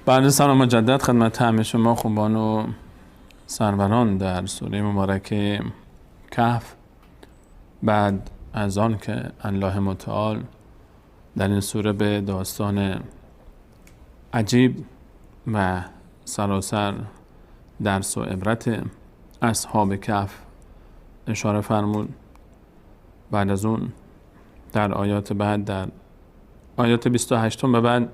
بعد سلام مجدد خدمت همه شما خوبان و سروران در سوره مبارکه کهف. بعد از آن که الله متعال در این سوره به داستان عجیب و سراسر درس و عبرت اصحاب کهف اشاره فرمود، بعد از اون در آیات بعد، در آیات 28 به بعد،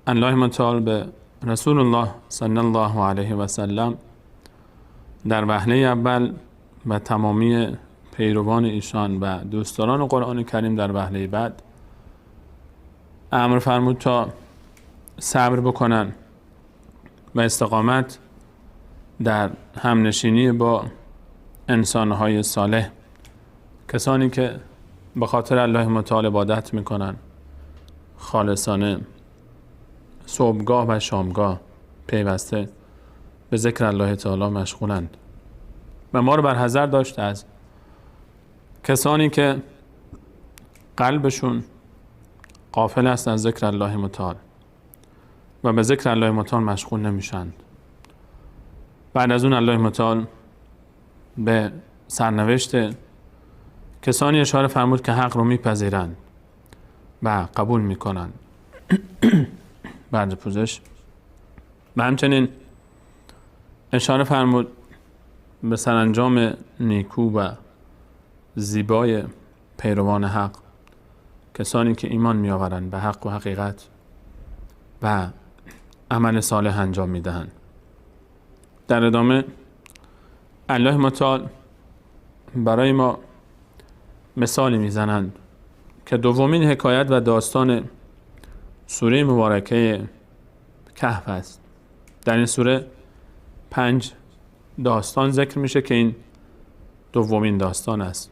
الله متعال به رسول الله صلی الله علیه و سلم در وهله اول و تمامی پیروان ایشان و دوستداران قرآن کریم در وهله بعد امر فرمود تا صبر بکنن و استقامت در همنشینی با انسانهای صالح، کسانی که به خاطر الله متعال عبادت میکنن، خالصانه صبحگاه و شامگاه پیوسته به ذکر الله تعالی مشغولند. و ما رو برحذر داشت از کسانی که قلبشون غافل است از ذکر الله متعال و به ذکر الله متعال مشغول نمیشند. بعد از اون الله متعال به سرنوشت کسانی اشاره فرمود که حق رو میپذیرند و قبول میکنند بعد پوزش. و همچنین اشاره فرمود به سرانجام نیکو و زیبای پیروان حق، کسانی که ایمان میآورند به حق و حقیقت و عمل صالح انجام میدهند. در ادامه الله متعال برای ما مثالی میزنند که دومین حکایت و داستان سوره مبارکه کهف است. در این سوره 5 داستان ذکر میشه که این دومین داستان است،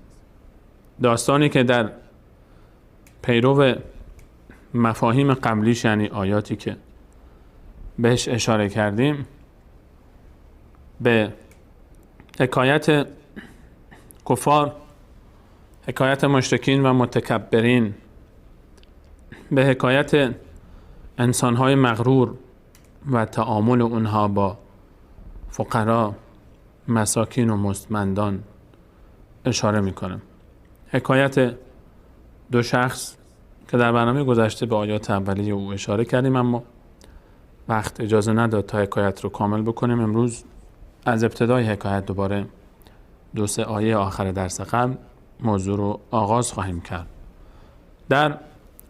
داستانی که در پیرو مفاهیم قبلیش، یعنی آیاتی که بهش اشاره کردیم، به حکایت کفار، حکایت مشرکین و متکبرین، به حکایت انسانهای مغرور و تعامل اونها با فقرا، مساکین و مستمندان اشاره میکنم. حکایت دو شخص که در برنامه گذشته به آیات اولیه او اشاره کردیم، اما وقت اجازه نداد تا حکایت رو کامل بکنیم. امروز از ابتدای حکایت دوباره 2-3 آیه آخر درس قبل موضوع رو آغاز خواهیم کرد. در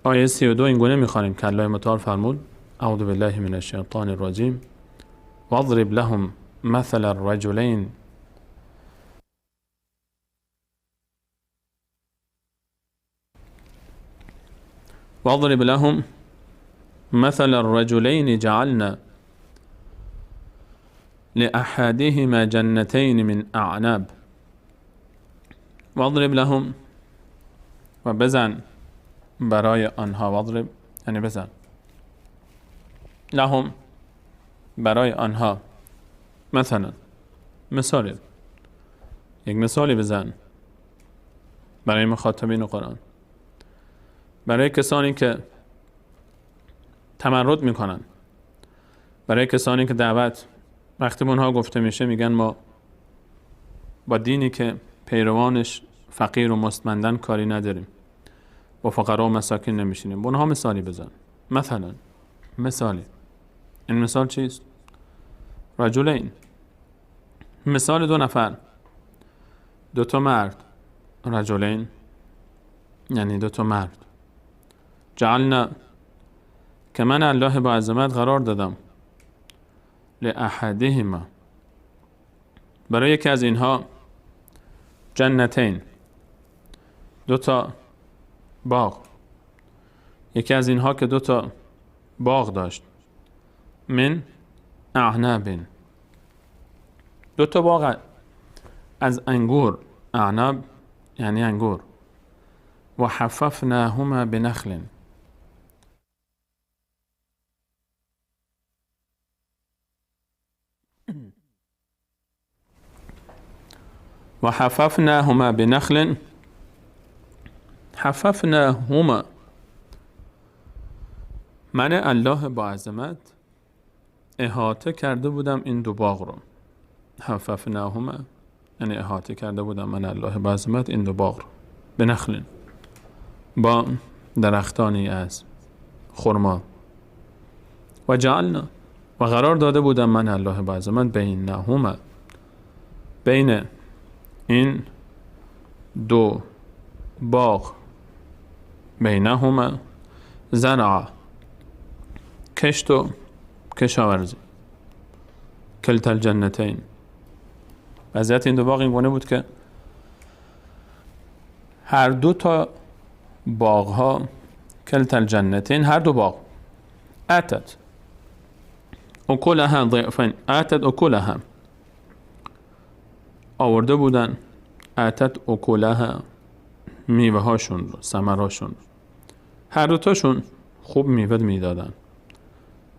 آیه 32 این گونه می‌خوانیم که الله متعال فرمود: اعوذ بالله من الشیطان الرجیم واضرب لهم مثل الرجلین واضرب لهم مثل الرجلين جعلنا لأحدهما جنتين من أعناب واضرب لهم، و بزن برای آنها، واضرب یعنی بزن، لهم برای آنها، مثلا مثالی، یک مثالی بزن برای مخاطبین قرآن، برای کسانی که تمرد میکنن، برای کسانی که دعوت وقتی به اونها گفته میشه میگن ما با دینی که پیروانش فقیر و مستمندن کاری نداریم، با فقرا و مساکین نمیشینیم. به اونها مثالی بزن، مثلا مثالی. این مثال چیست؟ رجلین، مثال 2 نفر، 2 تا مرد. رجلین یعنی 2 تا مرد. جعلنا، که من الله با عظمت قرار دادم، لأحدهما، برای یکی از اینها، جنتین، 2 تا باغ، یکی از اینها که 2 تا باغ داشت، من اعناب، 2 تا باغ از انگور، اعناب یعنی انگور، و حففناهما بنخل، و حففناهما بنخل، حففناهما من الله با عظمت احاطه کرده بودم این دو باغ رو. حففناهما یعنی احاطه کرده بودم من الله با عظمت این دو باغ رو. به نخل با درختانی از خرما. و جعلنا و قرار داده بودم من الله با عظمت بینهما بین این دو باغ بینهما زرع کشت و کشاورزی. کلتا الجنتین وضعیت این دو باغ این گونه بود که هر دو تا باغ ها کلتا الجنتین هر دو باغ آتت اکلها ضعفین آتت اکلها آورده بودن آتت اکلها میوه هاشون رو ثمرهاشون هر دو تاشون خوب میوه میدادن.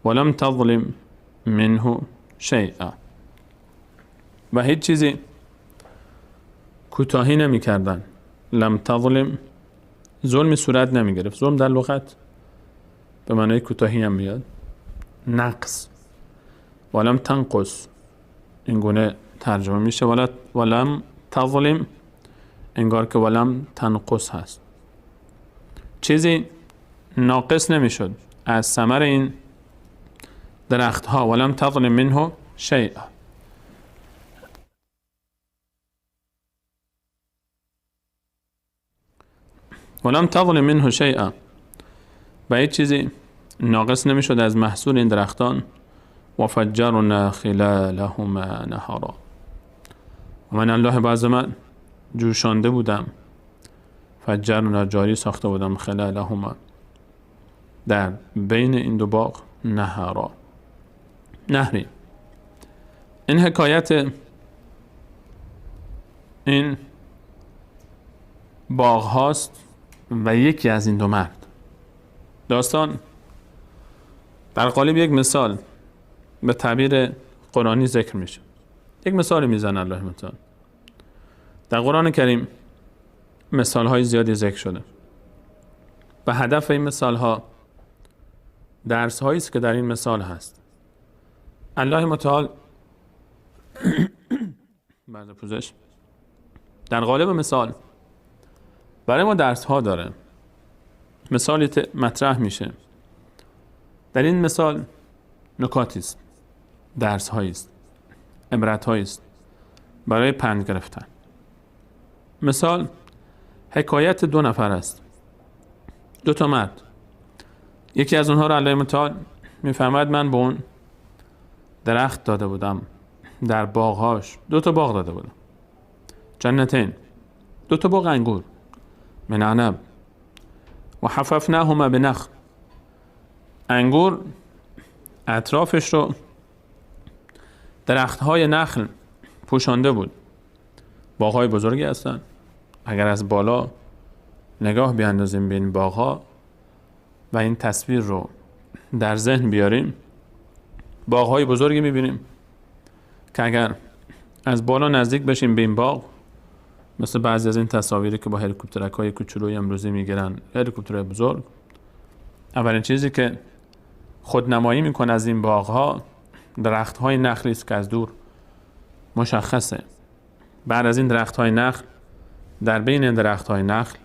ولم تظلم منه شیئا و هیچ چیزی کوتاهی نمی کردن. لم تظلم ظلم صورت نمی گرفت. ظلم در لغت به معنای کوتاهی هم میاد، نقص. ولم تنقص این گونه ترجمه میشه. ولم تظلم انگار که ولم تنقص هست، چیزی ناقص نمیشد از ثمر این درخت ها. ولم تظلم منه شیئا ولم تظلم منه شیئا و هیچ چیزی ناقص نمیشد از محصول این درختان. و فجرنا خلالهما نهرا و من الله با عظمت جوشانده بودم. فجرنا جاری ساخته بودم خلالهما در بین این دو باغ نهرا نهری. این حکایت این باغ هاست و یکی از این دو مرد. داستان در قالب یک مثال به تعبیر قرآنی ذکر میشه. یک مثال میزنه الله متعال. در قرآن کریم مثال های زیادی ذکر شده و هدف این مثال ها درس هایی است که در این مثال هست. الله متعال بعد پوزش در قالب مثال برای ما درس ها داره. مثالی مطرح میشه، در این مثال نکاتی است، درس هایی است، عبرت هایی است برای پند گرفتن. مثال حکایت دو نفر است، دو تا مرد. یکی از اونها را الله متعال میفرماید من به اون درخت داده بودم، در باغهاش دو تا باغ داده بودم. جنتین دو تا باغ انگور من عنب و حففناهما بنخل انگور اطرافش رو درختهای نخل پوشانده بود. باغهای بزرگی هستن. اگر از بالا نگاه بیاندازیم به این باغها و این تصویر رو در ذهن بیاریم، باغهای بزرگی میبینیم که اگر از بالا نزدیک بشیم به این باغ، مثل بعضی از این تصاویری که با هلیکوپترک‌های کوچولوی امروزی میگیرن، هلیکوپترهای بزرگ، اولین چیزی که خودنمایی میکنه از این باغها درختهای نخلی است که از دور مشخصه. بعد از این درختهای نخل، در بین این درختهای نخل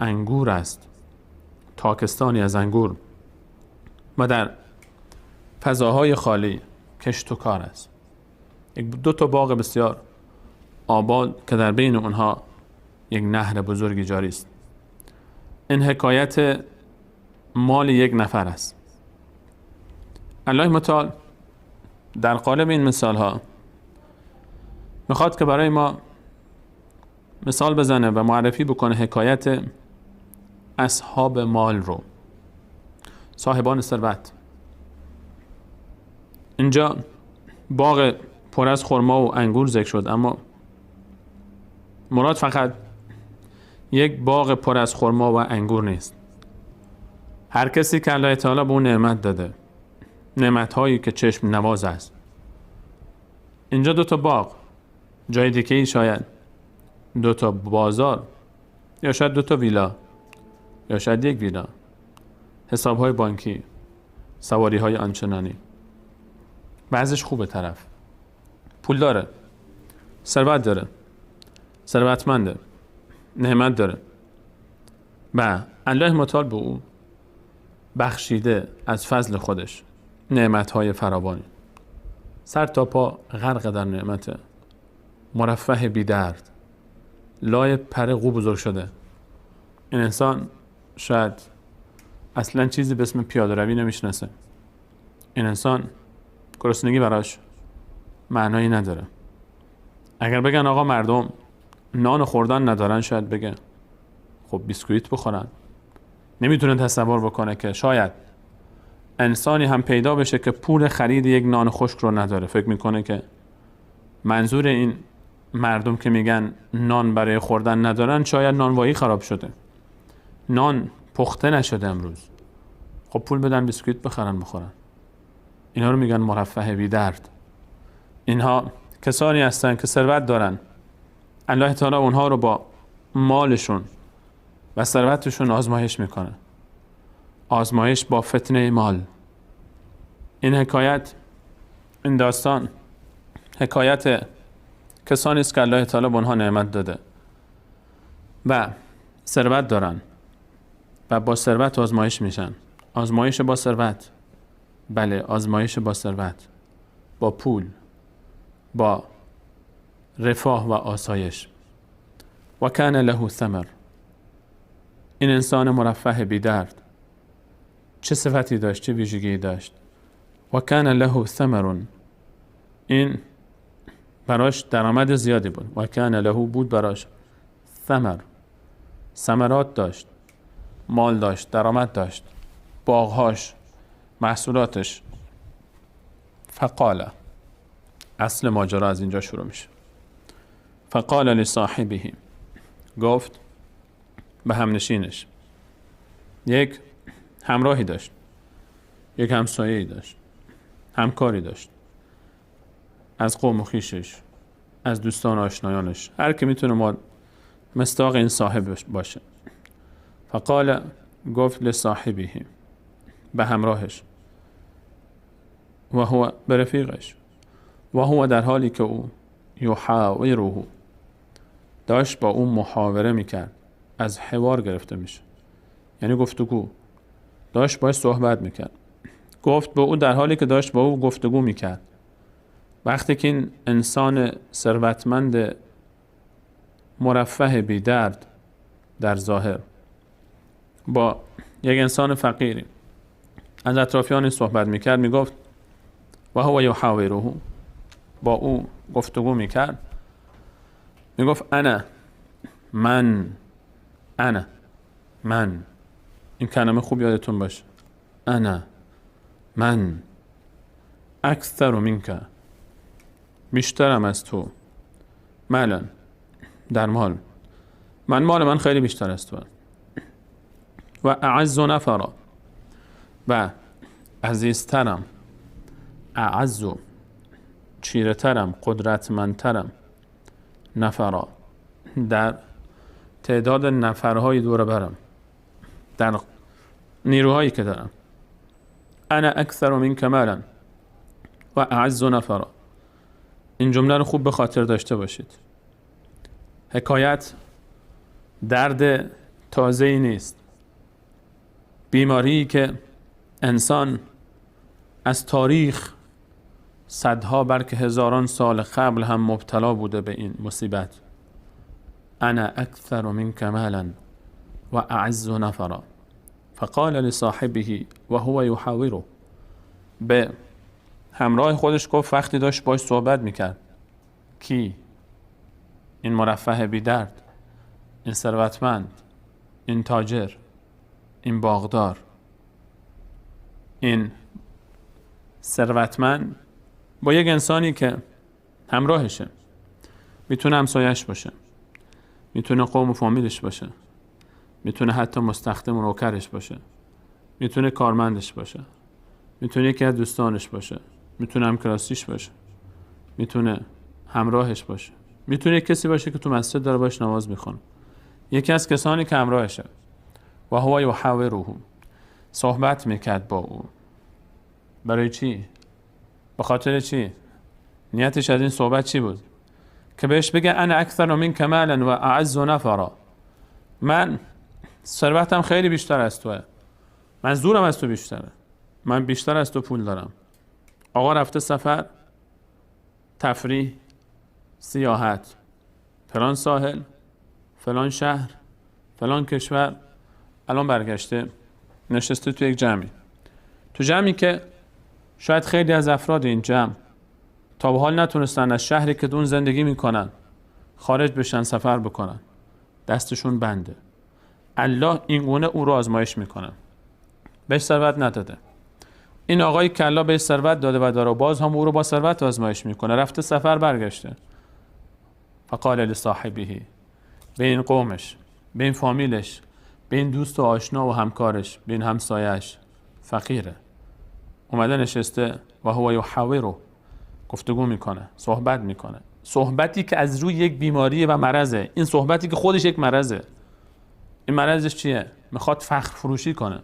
انگور است، تاکستانی از انگور و در فضاهای خالی کشت و کار است. دو تا باغ بسیار آباد که در بین اونها یک نهر بزرگی جاری است. این حکایت مال یک نفر است. الله متعال در قالب این مثال ها میخواد که برای ما مثال بزنه و معرفی بکنه حکایت اصحاب مال رو، صاحبان ثروت. اینجا باغ پر از خرما و انگور ذکر شد، اما مراد فقط یک باغ پر از خرما و انگور نیست. هر کسی که الله تعالی به اون نعمت داده، نعمت هایی که چشم نواز است. اینجا دو تا باغ، جای دیگه شاید دو تا بازار، یا شاید دو تا ویلا، یا شاید یک ویلا، حساب های بانکی، سواری های آنچنانی. بعضش خوبه، طرف پول داره، ثروت داره، ثروتمنده، نعمت داره و الله متعال به او بخشیده از فضل خودش نعمتهای فراوانی، سر تا پا غرق در نعمت، مرفه بی درد، لای پر قو بزرگ شده. این انسان شاید اصلا چیزی به اسم پیاده روی نمیشناسه. این انسان گرسنگی براش معنایی نداره. اگر بگن آقا مردم نان خوردن ندارن، شاید بگه خب بیسکویت بخورن. نمیتونه تصور بکنه که شاید انسانی هم پیدا بشه که پول خرید یک نان خشک رو نداره. فکر میکنه که منظور این مردم که میگن نان برای خوردن ندارن، شاید نانوایی خراب شده، نان پخته نشده امروز. خب پول بدن بیسکویت بخرن بخورن. اینا رو میگن مرفه بی درد. اینها کسانی هستن که ثروت دارن، الله تعالی اونها رو با مالشون و ثروتشون آزمایش میکنه. آزمایش با فتنه مال. این حکایت، این داستان حکایت کسانی است که الله تعالی به اونها نعمت داده و ثروت دارن و با ثروت آزمایش میشن. آزمایش با ثروت، بله آزمایش با ثروت، با پول، با رفاه و آسایش. و کان له ثمر. این انسان مرفه بی درد چه صفتی داشت، چه ویژگی داشت؟ و کان له ثمر، این براش درآمد زیادی بود. و کان له بود براش ثمر، ثمرات داشت، مال داشت، درآمد داشت، باغهاش، محصولاتش. فقال، اصل ماجرا از اینجا شروع میشه. فقال لصاحبه، گفت به همنشینش، یک همراهی داشت، یک همسایه‌ای داشت، همکاری داشت، از قوم و خویشش، از دوستان و آشنایانش، هر کی میتونه مصداق این صاحب باشه. فقال، گفت لصاحبه، به همراهش، و هو به رفیقش، و هو در حالی که او یحاوره، داشت با اون محاوره میکرد. از حوار گرفته میشه، یعنی گفتگو، داشت باش صحبت میکرد. گفت به او در حالی که داشت با او گفتگو میکرد. وقتی که این انسان ثروتمند مرفه بی درد در ظاهر با یک انسان فقیری از اطرافیان صحبت میکرد، میگفت و هو یحاوره، با او گفتگو میکرد، میگفت انا، من، این کلمه خوب یادتون باشه، انا، من، اکثر منک، بیشترم از تو، مالا، در مال، مال من خیلی بیشتر از تو، و اعز نفرا، و عزیزترم، اعز، چیرترم، قدرتمندترم، نفرا، در تعداد نفرهای دور برم، در نیروهایی که دارم. انا اکثر منک مالا و اعز نفرا. این جمله رو خوب به خاطر داشته باشید. حکایت درد تازه‌ای نیست. بیماری که انسان از تاریخ صدها بلکه هزاران سال قبل هم مبتلا بوده به این مصیبت. انا اکثر منک مالا و اعز نفرا. فقال لصاحبه و هو یحاوره، به همراه خودش گفت وقتی داشت باش صحبت میکرد. کی؟ این مرفه بی درد، این ثروتمند، این تاجر، این باغدار، این ثروتمند با یک انسانی که همراهشه، میتونه همسایش باشه، میتونه قوم و فامیلش باشه، میتونه حتی مستخدم و نوکرش باشه، میتونه کارمندش باشه، میتونه یکی از دوستانش باشه، میتونه همکلاسیش باشه، میتونه همراهش باشه، میتونه کسی باشه که تو مسجد داره باش نماز میخونه. یکی از کسانی که همراهشه. و هو یحاوره، صحبت میکرد با او. برای چی؟ به خاطر چی؟ نیتش از این صحبت چی بود؟ که بهش بگه انا اکثر منک مالا و اعز نفرا، من ثروتم خیلی بیشتر از توه، من زورم از تو بیشتره، من بیشتر از تو پول دارم. آقا رفته سفر، تفریح، سیاحت، فلان ساحل، فلان شهر، فلان کشور، الان برگشته نشسته تو یک جمعی، تو جمعی که شاید خیلی از افراد این جمع تا به حال نتونستن از شهری که دون زندگی میکنن خارج بشن، سفر بکنن، دستشون بنده. الله این گونه او رو آزمایش میکنه، بهش ثروت نداده. این آقایی که الله بهش ثروت داده و داره باز هم او رو با ثروت آزمایش میکنه. رفته سفر، برگشته، فقال لصاحبه، به این قومش، به این فامیلش، به این دوست و آشنا و همکارش، به این همسایش، فقیره، اومده نشسته و هو یحاوره، گفتگو میکنه، صحبت میکنه، صحبتی که از روی یک بیماری و مرضه. این صحبتی که خودش یک مرضه. این مرضش چیه؟ میخواد فخر فروشی کنه،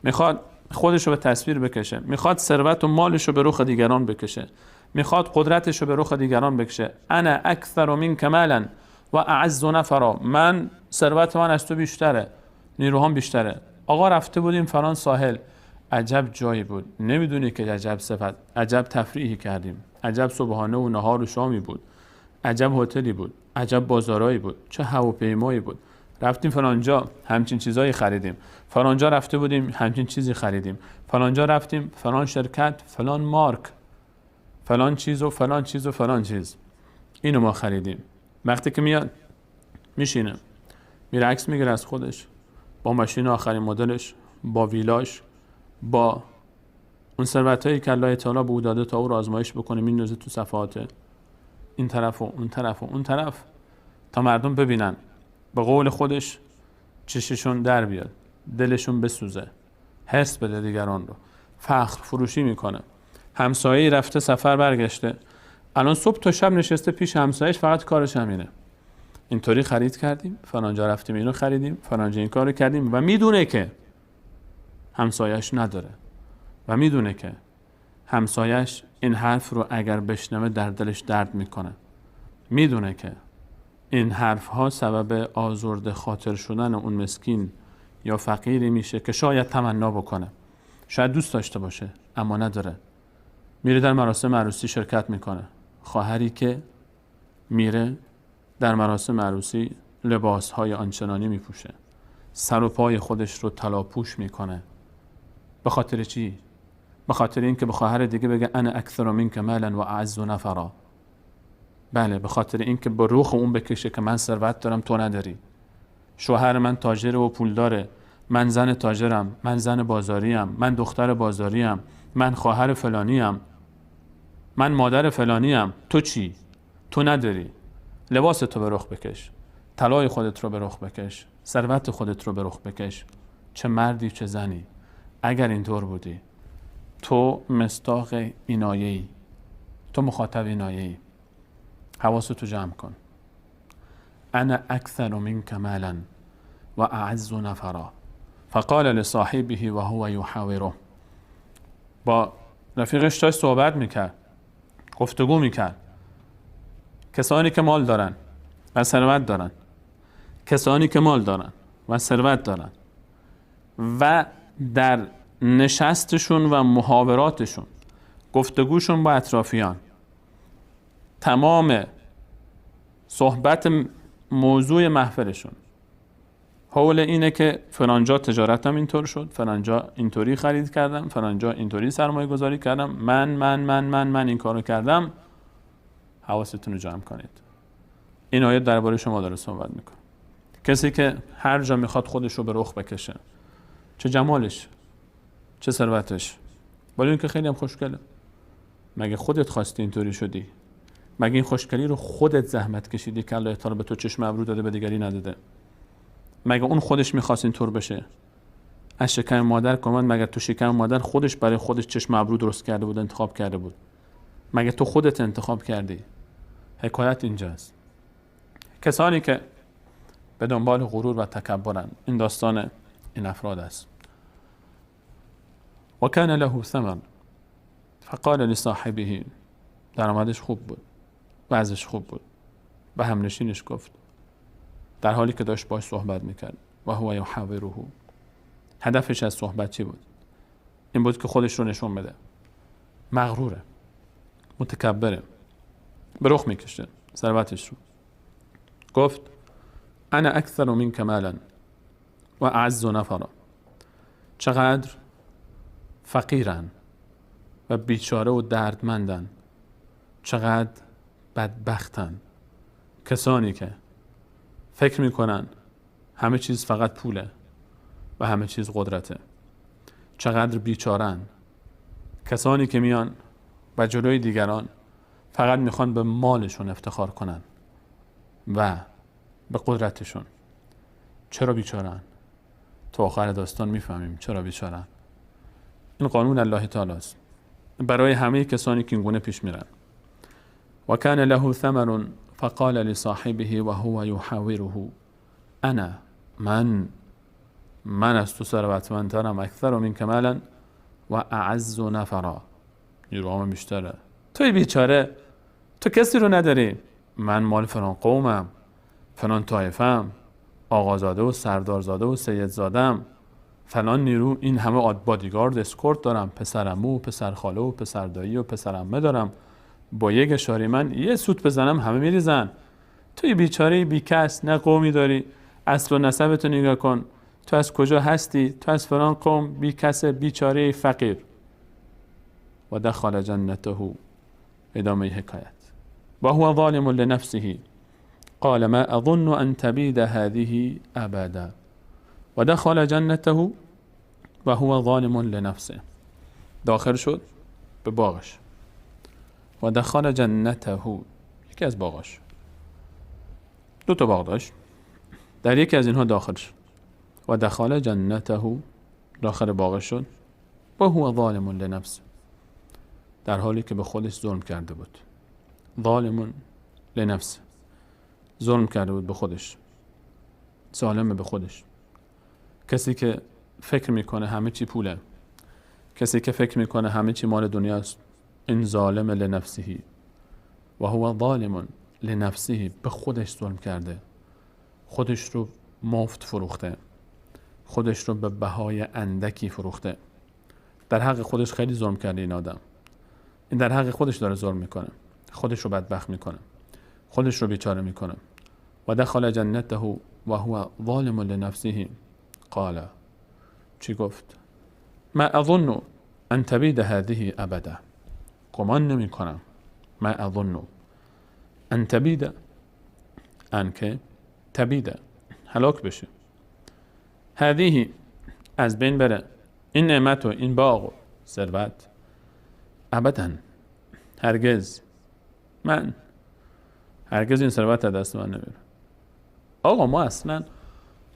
میخواد خودش رو به تصویر بکشه، میخواد ثروت و مالش رو به رخ دیگران بکشه، میخواد قدرتش رو به رخ دیگران بکشه. انا اکثر منک مالا و اعز نفرا، من ثروت من از تو بیشتره، نیروهام بیشتره. آقا رفته بودیم فلان ساحل، عجب جایی بود، نمیدونی که عجب صفت، عجب تفریحی کردیم، عجب صبحانه و نهار و شامی بود، عجب هتلی بود، عجب بازارایی بود، چه هواپیمایی بود، رفتیم فلانجا همچین چیزایی خریدیم، فلانجا رفته بودیم همچین چیزی خریدیم، فلانجا رفتیم فلان شرکت، فلان مارک، فلان چیز و فلان چیز و فلان چیز، اینو ما خریدیم. وقتی که میاد میشینه، میره عکس میگیره از خودش با ماشین آخرین مدلش، با ویلاش، با اون ثروتایی که الله تعالی به او داده تا او رو آزمایش بکنه، میندازه تو صفحات این طرف و اون طرف و اون طرف تا مردم ببینن، به قول خودش چششون در بیاد، دلشون بسوزه، حرص بده دیگران رو، فخر فروشی میکنه. همسایه‌ای رفته سفر، برگشته، الان صبح تا شب نشسته پیش همسایه‌اش، فقط کارش همینه، اینطوری خرید کردیم، فلانجا رفتیم اینو خریدیم، فلانجا این کارو کردیم، و میدونه که همسایه‌اش نداره و میدونه که همسایه‌اش این حرف رو اگر بشنوه در دلش درد میکنه، میدونه که این حرف ها سبب آزرده خاطر شدن اون مسکین یا فقیری میشه که شاید تمنا بکنه، شاید دوست داشته باشه اما نداره. میره در مراسم عروسی شرکت میکنه، خواهری که میره در مراسم عروسی لباس های آنچنانی میپوشه، سر و پای خودش رو طلاپوش میکنه. به خاطر چی؟ به خاطر اینکه به خواهر دیگه بگه انا اکثر منک مالا و اعز نفرا. بله، به خاطر اینکه به روخ اون بکشه که من ثروت دارم تو نداری، شوهر من تاجر و پول داره، من زن تاجرم، من زن بازاریم، من دختر بازاریم، من خواهر فلانیم، من مادر فلانیم، تو چی؟ تو نداری. لباس تو به رخ بکش، طلای خودت رو به رخ بکش، ثروت خودت رو به رخ بکش. چه مردی چه زنی. اگر اینطور بودی، تو مصداق اینایه‌ای، تو مخاطب اینایه‌ای. حواستو جمع کن. انا اکثر منک مالا و اعز نفرا فقال لصاحبه و هو یحاوره. با رفیقش داشت صحبت میکرد، گفتگو میکرد. کسانی که مال دارن و ثروت دارن، کسانی که مال دارن و ثروت دارن و در نشستشون و محاوراتشون، گفتگوشون با اطرافیان، تمام صحبت موضوع محفلشون حول اینه که فلانجا تجارتم اینطور شد، فلانجا اینطوری خرید کردم، فلانجا اینطوری سرمایه گذاری کردم، من این کارو کردم. حواستون رو جمع کنید. این آیه درباره شما داره صحبت میکنه. کسی که هر جا میخواد خودش رو به رخ بکشه، چه جمالش، چه ثروتش، ولی این که خیلی هم خوشگله. مگه خودت خواستی اینطوری شدی؟ مگه این خوشگلی رو خودت زحمت کشیدی که الله تعالی به تو چشم ابرو داده به دیگری نداده؟ مگه اون خودش میخواست اینطور بشه؟ از شکم مادر کمند، مگر تو شکم مادر خودش برای خودش چشم ابرو درست کرده بود، انتخاب کرده بود؟ مگه تو خودت انتخاب کردی؟ حکایت اینجاست. کسانی که به دنبال غرور و تکبرن، این داستان این افراد است. و کان له ثمر، فقال لصاحبه، درآمدش خوب بود، وضعش خوب بود، به همنشینش گفت در حالی که داشت باش صحبت میکرد و هو یحاوره، هدفش از صحبت چی بود؟ این بود که خودش رو نشون بده، مغروره، متکبره، به رخ میکشه ثروتش رو. گفت انا اکثر منک مالا و اعز نفرا، چقدر فقیرن و بیچاره و دردمندن، چقدر بدبختن کسانی که فکر میکنن همه چیز فقط پوله و همه چیز قدرته. چقدر بیچارن کسانی که میان و جلوی دیگران فقط میخوان به مالشون افتخار کنن و به قدرتشون. چرا بیچارن؟ تو آخر داستان میفهمیم چرا بیچارن. این قانون الله تعالی است برای همه کسانی که اینگونه پیش میرن. و کان له ثمر فقال لصاحبه و هو یحاوره انا، من از تو ثروتمندترم، اکثر منک مالا و اعز نفرا، نیروام بیشتره، توی بیچاره، تو کسی رو نداری، من مال فلان قومم، فلان طایفم، آقازاده و سردارزاده و سیدزادم، فلان نیرو، این همه بادیگارد اسکورت دارم، پسرعمو و پسرخاله و پسردایی و پسرعمه دارم، با یک اشاره من یه سوت بزنم همه میریزن. توی بیچاره بی کس، نه قومی داری، اصل و نسبتو نگاه کن، تو از کجا هستی، تو از فلان قوم، بی کس، بیچاره فقیر. و دخل جنته، ادامه حکایت، و هو ظالم لنفسه قال ما اظن ان تبید هذه ابدا. و دخل جنته و هو ظالم لنفسه، داخل شد به باغش. و دخل جنته، یکی از باغاش، 2 تا باغ داشت، در یکی از اینها داخل شد. و دخل جنته، داخل باغش شد. و هو ظالم لنفسه، در حالی که به خودش ظلم کرده بود. ظالم لنفسه، ظلم کرده بود به خودش، ظالم به خودش. کسی که فکر میکنه همه چی پوله، کسی که فکر میکنه همه چی مال دنیاست، این ظالم لنفسه. و هو ظالم لنفسه، به خودش ظلم کرده، خودش رو مفت فروخته، خودش رو به بهای اندکی فروخته. در حق خودش خیلی ظلم کرده این آدم. این در حق خودش داره ظلم میکنه، خودش رو بدبخت میکنه، خودش رو بیچاره میکنه. و دخل جنته و هو ظالم لنفسه قال، چی گفت؟ ما اظن ان تبید هذه ابدا، گمان نمی کنم، ما اظن ان تبید، ان که تبید هلاک بشه، هذه از بین بره، این نعمت و این باغ و ثروت، ابدا هرگز، من هرگز این ثروت از دست من نمیره. آقا ما اصلا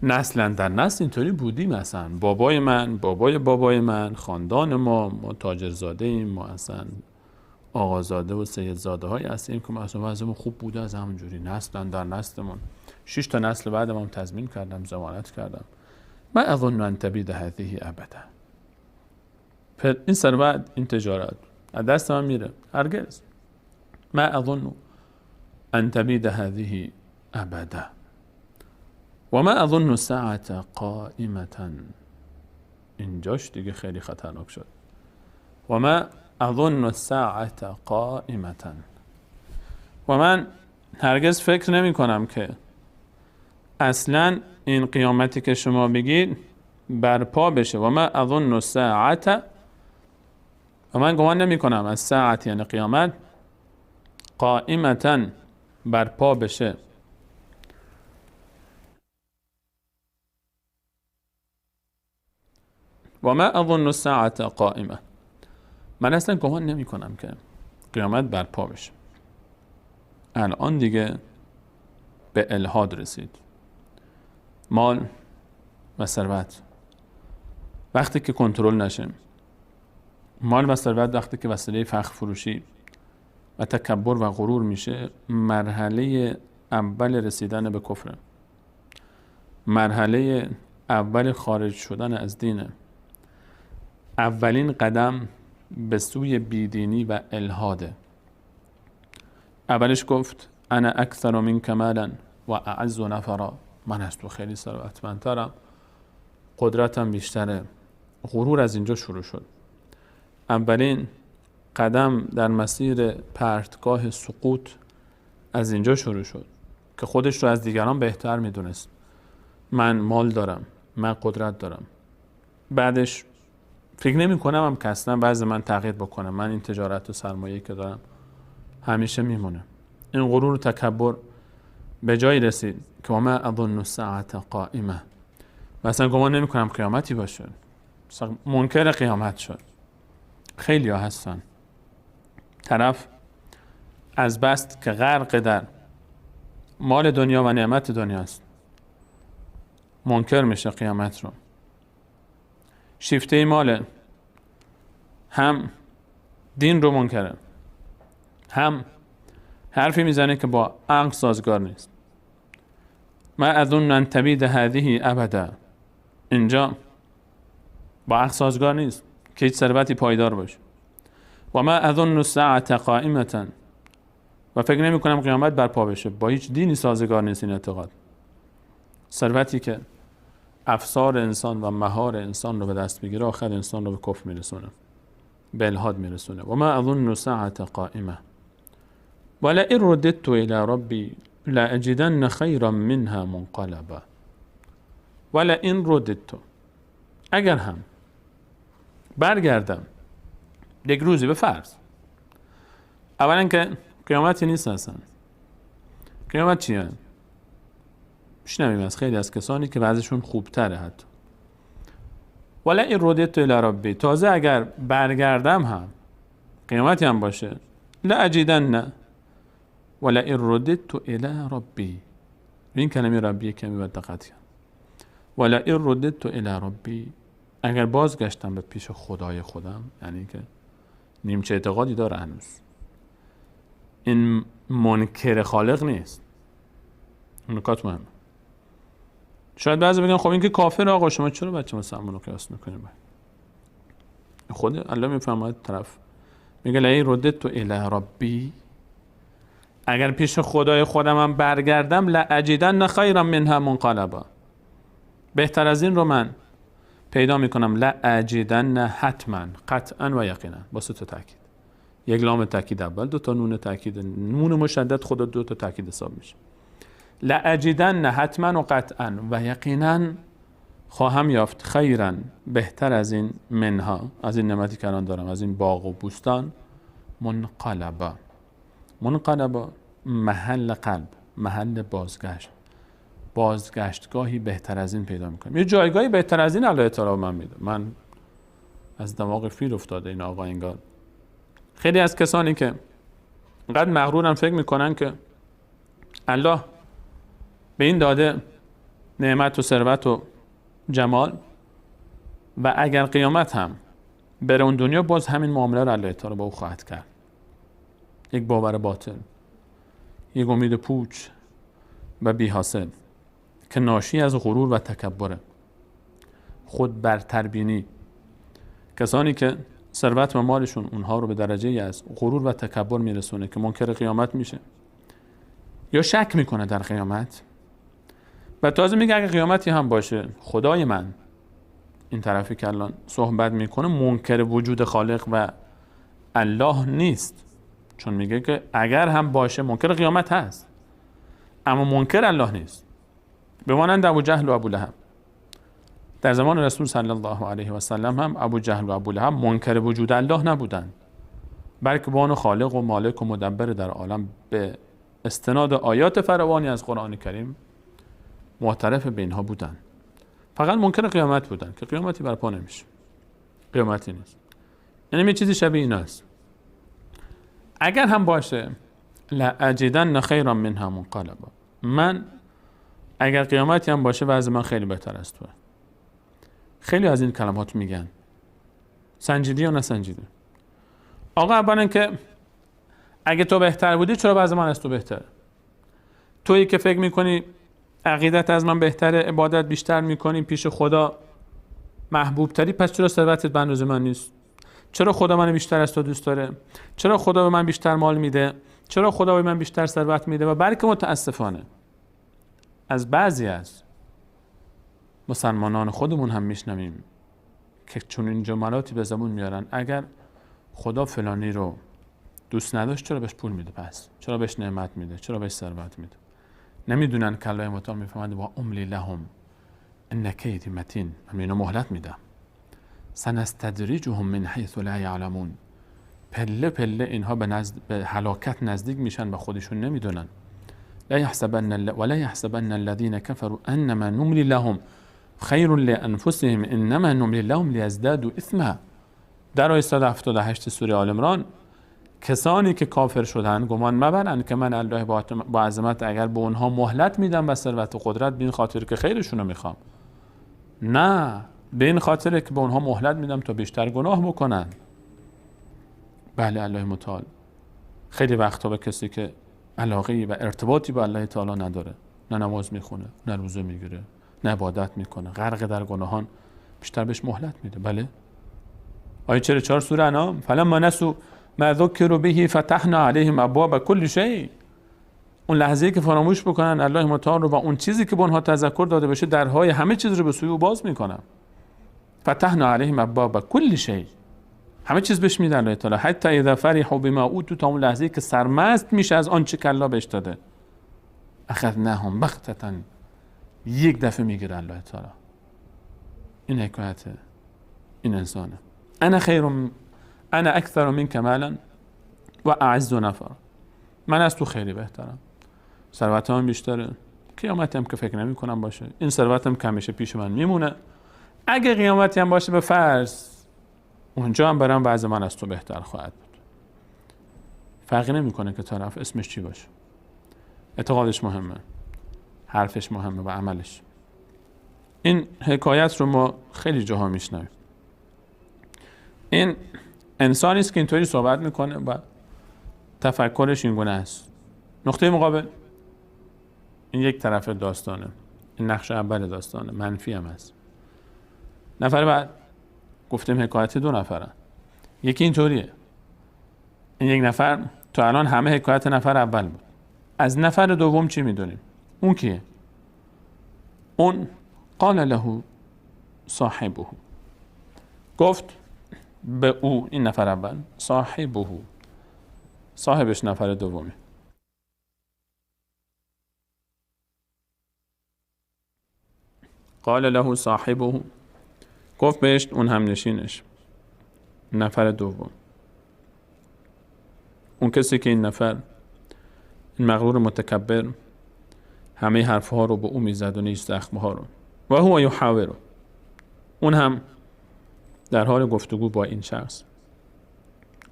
نسلا در نسل اینطوری بودیم، اصلا بابای من، بابای بابای من، خاندان ما تاجرزاده ایم، ما اصلا آقازاده و سیدزاده های هستیم که ما اصلا وضعمون خوب بوده، از همونجوری نسلا در نسلمون 6 تا نسل بعدم هم تضمین کردم، ضمانت کردم. ما اظن ان تبید هذه ابدا، این ثروت، این تجارت از دست من میره هرگز. ما اظن ان تبید هذه ابدا و ما اظن الساعة قائمة، اینجاش دیگه خیلی خطرناک شد. و ما اظن الساعة قائمة، و من هرگز فکر نمی کنم که اصلا این قیامتی که شما بگید برپا بشه. و ما اظن الساعة، و من گمان نمی کنم از ساعت یعنی قیامت، قائمة برپا بشه. و ما اظن الساعة قائمة، من اصلا گمان نمی کنم که قیامت برپا بشه. الان دیگه به الحاد رسید. مال و ثروت وقتی که کنترل نشه، مال و ثروت وقتی که وسیله فخر فروشی و تکبر و غرور میشه، مرحله اول رسیدن به کفر، مرحله اول خارج شدن از دینه، اولین قدم به سوی بیدینی و الحاده. اولش گفت انا اکثر منک مالا و اعز نفرا، من از تو خیلی ثروتمندترم، قدرتم بیشتره. غرور از اینجا شروع شد. اولین قدم در مسیر پرتگاه سقوط از اینجا شروع شد که خودش رو از دیگران بهتر میدونست. من مال دارم، من قدرت دارم. بعدش فکر نمی کنم هم که اصلا بعضی من تغییر بکنم، من این تجارت و سرمایه‌ای که دارم همیشه میمونه. این غرور و تکبر به جایی رسید که ما اظن الساعة قائمه، مثلا گمان نمی کنم قیامتی باشه، منکر قیامت شد. خیلی ها هستن طرف از بست که غرق در مال دنیا و نعمت دنیاست منکر میشه قیامت رو. شیفته مال هم دین رو منکره، هم حرفی میزنه که با عقل سازگار نیست. ما اظن ان تبید هذه ابدا، اینجا با عقل سازگار نیست که هیچ ثروتی پایدار باشه. و ما اظن الساعة قائمة، و فکر نمی کنم قیامت برپا بشه، با هیچ دینی سازگار نیست این اعتقاد. ثروتی که افسار انسان و مهار انسان رو به دست بگیره آخر انسان رو به کفر میرسونه، به الحاد میرسونه. و ما اظن الساعة قائمة ولئن رددت الى ربی لاجدن خیرا منها منقلبا. ولئن رددت، اگر هم برگردم یک روزی، به فرض اولا که قیامتی نیست اصلا. قیامت چیه؟ میشنویم از خیلی از کسانی که وضعشون خوبتره حتی. ولئن رددت الی ربی، تازه اگر برگردم هم قیامتی هم باشه، لاجدن ولئن رددت الی ربی، این کلمه ربی کمی باید دقت کنم. ولئن رددت الی ربی، اگر بازگشتم به پیش خدای خودم، یعنی که نیمچه اعتقادی داره هنوز، این منکر خالق نیست. نکات مهم. شاید بعضی بگن خب این که کافر، آقا شما چرا بچه مسلمان رو قیاس میکنید؟ خود الله میفرماید طرف میگه لئن رددت الی ربی، اگر پیش خدای خودم هم برگردم، لاجدن خیرا منها منقلبا، بهتر از این رو من پیدا میکنم. لاجدن حتما، قطعا و یقینا، با سه تا تاکید، یک لام تاکید اول، دو تا نون تاکید، نون مشدد خود دو تا تاکید حساب میشه. لاجدن حتما و قطعا و یقینا خواهم یافت، خیرا بهتر از این، منها از این نعمتی که الان دارم، از این باغ و بوستان، منقلبا. منقلبا محل قلب، محل بازگشت، بازگشتگاهی بهتر از این پیدا میکنم. یه جایگاهی بهتر از این الله تعالی من میده. من از دماغ فیل افتاده این آقا انگار. خیلی از کسانی که اینقدر مغرورن فکر میکنن که الله به این داده نعمت و ثروت و جمال و اگر قیامت هم بره اون دنیا باز همین معامله رو الله تعالی با او خواهد کرد. یک باور باطل، یک امید پوچ و بی حاصل که ناشی از غرور و تکبره، خود برتربینی. کسانی که ثروت و مالشون اونها رو به درجه از غرور و تکبر میرسونه که منکر قیامت میشه یا شک میکنه در قیامت و تازه میگه اگه قیامتی هم باشه خدای من، این طرفی که الان صحبت میکنه منکر وجود خالق و الله نیست، چون میگه که اگر هم باشه منکر قیامت هست اما منکر الله نیست. به مانند ابو جهل و ابو لهب. در زمان رسول صلی الله علیه و سلم هم ابو جهل و ابو لهب منکر وجود الله نبودند، بلکه بانو خالق و مالک و مدبر در عالم به استناد آیات فراوانی از قرآن کریم معترف به اینها بودند. فقط منکر قیامت بودند که قیامتی برپا نمیشه، قیامتی نیست. یعنی یه چیزی شبیه این است. اگر هم باشه لاجدن خیرا منها منقلبا، من اگر قیامتی هم باشه وضع من خیلی بهتر از توه. خیلی از این کلمات میگن، سنجیدی یا نسنجیدی. آقا اولا که اگه تو بهتر بودی چرا وضع من از تو بهتره؟ تویی که فکر میکنی عقیدت از من بهتره، عبادت بیشتر میکنی، پیش خدا محبوب تری، پس چرا ثروتت به اندازه من نیست؟ چرا خدا منو بیشتر از تو دوست داره؟ چرا خدا به من بیشتر مال میده؟ چرا خدا به من بیشتر ثروت میده؟ و بلکه متاسفانه از بعضی از مسلمانان خودمون هم میشنویم که چون این جملاتی به زبون میارن: اگر خدا فلانی رو دوست نداشت چرا بهش پول میده؟ پس چرا بهش نعمت میده؟ چرا بهش ثروت میده؟ نمیدونن که الله متعال میفهمد و املی لهم ان کیدی متین، من اینو مهلت میدم. سنستدرجهم من حیث لا یعلمون، پله پله اینها به هلاکت نزدیک میشن و خودشون نمیدونن. لا يحسبن ولا يحسبن الذين كفروا انما نملي لهم خیر لانفسهم انما نملي لهم ليزدادوا اثما. در آیه 178 سوره آل عمران: کسانی که کافر شدن گمان مبرند که من الله با عظمت اگر به اونها مهلت میدم و ثروت و قدرت به این خاطر که خیرشون رو میخوام. نه، به این خاطر که به اونها مهلت میدم تا بیشتر گناه بکنن. بله، الله متعال خیلی وقتا به کسی که علاقه‌ای و ارتباطی با الله تعالی نداره، نه نماز میخونه، نه روزه میگیره، نه عبادت میکنه، غرق در گناهان، بیشتر بهش مهلت میده. بله، آیه 44 سوره انعام: فلما نسوا ما ذکروا به فتحنا علیهم ابواب کل شیء. اون لحظه‌ای که فراموش بکنن الله متعال رو و اون چیزی که به اونها تذکر داده بشه، درهای همه چیز رو به سوی او باز میکنن. فتحنا علیهم ابواب کل شیء، همه چیز بهش میدن الله تعالی. حتی اذا فرحوا بما اوتوا، تا اون لحظه‌ای که سرمست میشه از آن چه که الله بهش داده، اخذناهم بغتة، یک دفعه میگیره الله تعالی. این حکایته، این انسانه. انا اکثر منک مالا و اعز نفرا، من از تو خیلی بهترم، ثروتم بیشتره، قیامتی هم که فکر نمی کنم باشه، این ثروتم که همیشه پیش من میمونه، اگه قیامتی هم باشه به فرض اونجا هم برام بعض من از تو بهتر خواهد بود. فرقی نمیکنه که طرف اسمش چی باشه، اعتقادش مهمه، حرفش مهمه و عملش. این حکایت رو ما خیلی جاها میشنویم. این انسانی است که اینطوری صحبت میکنه و تفکرش این گونه است. نقطه مقابل، این یک طرف داستانه، این نقش اول داستانه، منفی هم هست. نفر بعد گفتیم حکایت دو نفره، یکی اینطوریه، این یک نفر تا الان همه حکایت نفر اول بود. از نفر دوم چی میدونیم؟ اون کیه؟ اون قال له صاحبه، گفت به او، این نفر اول، صاحبه، صاحبش نفر دومی. قال له صاحبه، گفت بهش اون هم نشینش، نفر دوم، اون کسی که این نفر، این مغرور متکبر، همه حرفها رو به او میزد و نیز زخمها رو. و هو یحاوره، اون هم در حال گفتگو با این شخص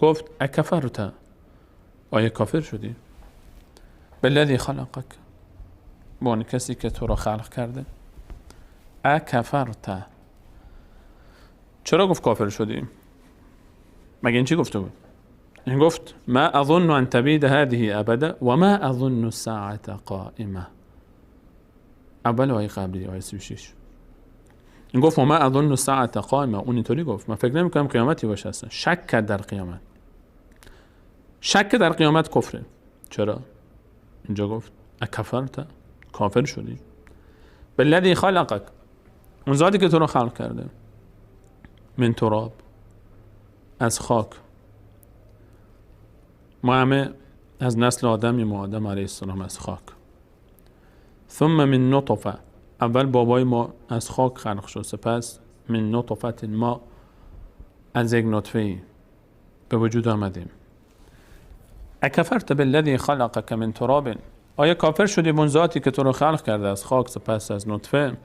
گفت: اکفرت، آیا کافر شدی؟ بالذی خلقک، با اون کسی که تو را خلق کرده. اکفرت، چرا گفت کافر شدی؟ مگه این چی گفته بود؟ این گفت: ما اظن ان تبید هذه ابدا و ما اظن الساعه قائمه. اول آیه قبلی، آیه 36. این گفت: و ما اظن الساعه قائمه، اون اینطوری گفت من فکر نمی کنم قیامتی باشه. اصلا شک کرد در قیامت. شک در قیامت کفره. چرا؟ اینجا گفت اکفرت، کافر شدی؟ بالذی خلقک، اون ذاتی که تو رو خلق کرده، من تراب، از خاک. ما همه از نسل آدمیم و آدم علیه السلام از خاک. ثم من نطفه، اول بابای ما از خاک خلق شد، سپس من نطفه، ما از یک نطفه به وجود آمدیم. اکفرت بالذی خلقک من تراب، آیا کافر شدی به اون ذاتی که تو رو خلق کرده از خاک سپس از نطفه؟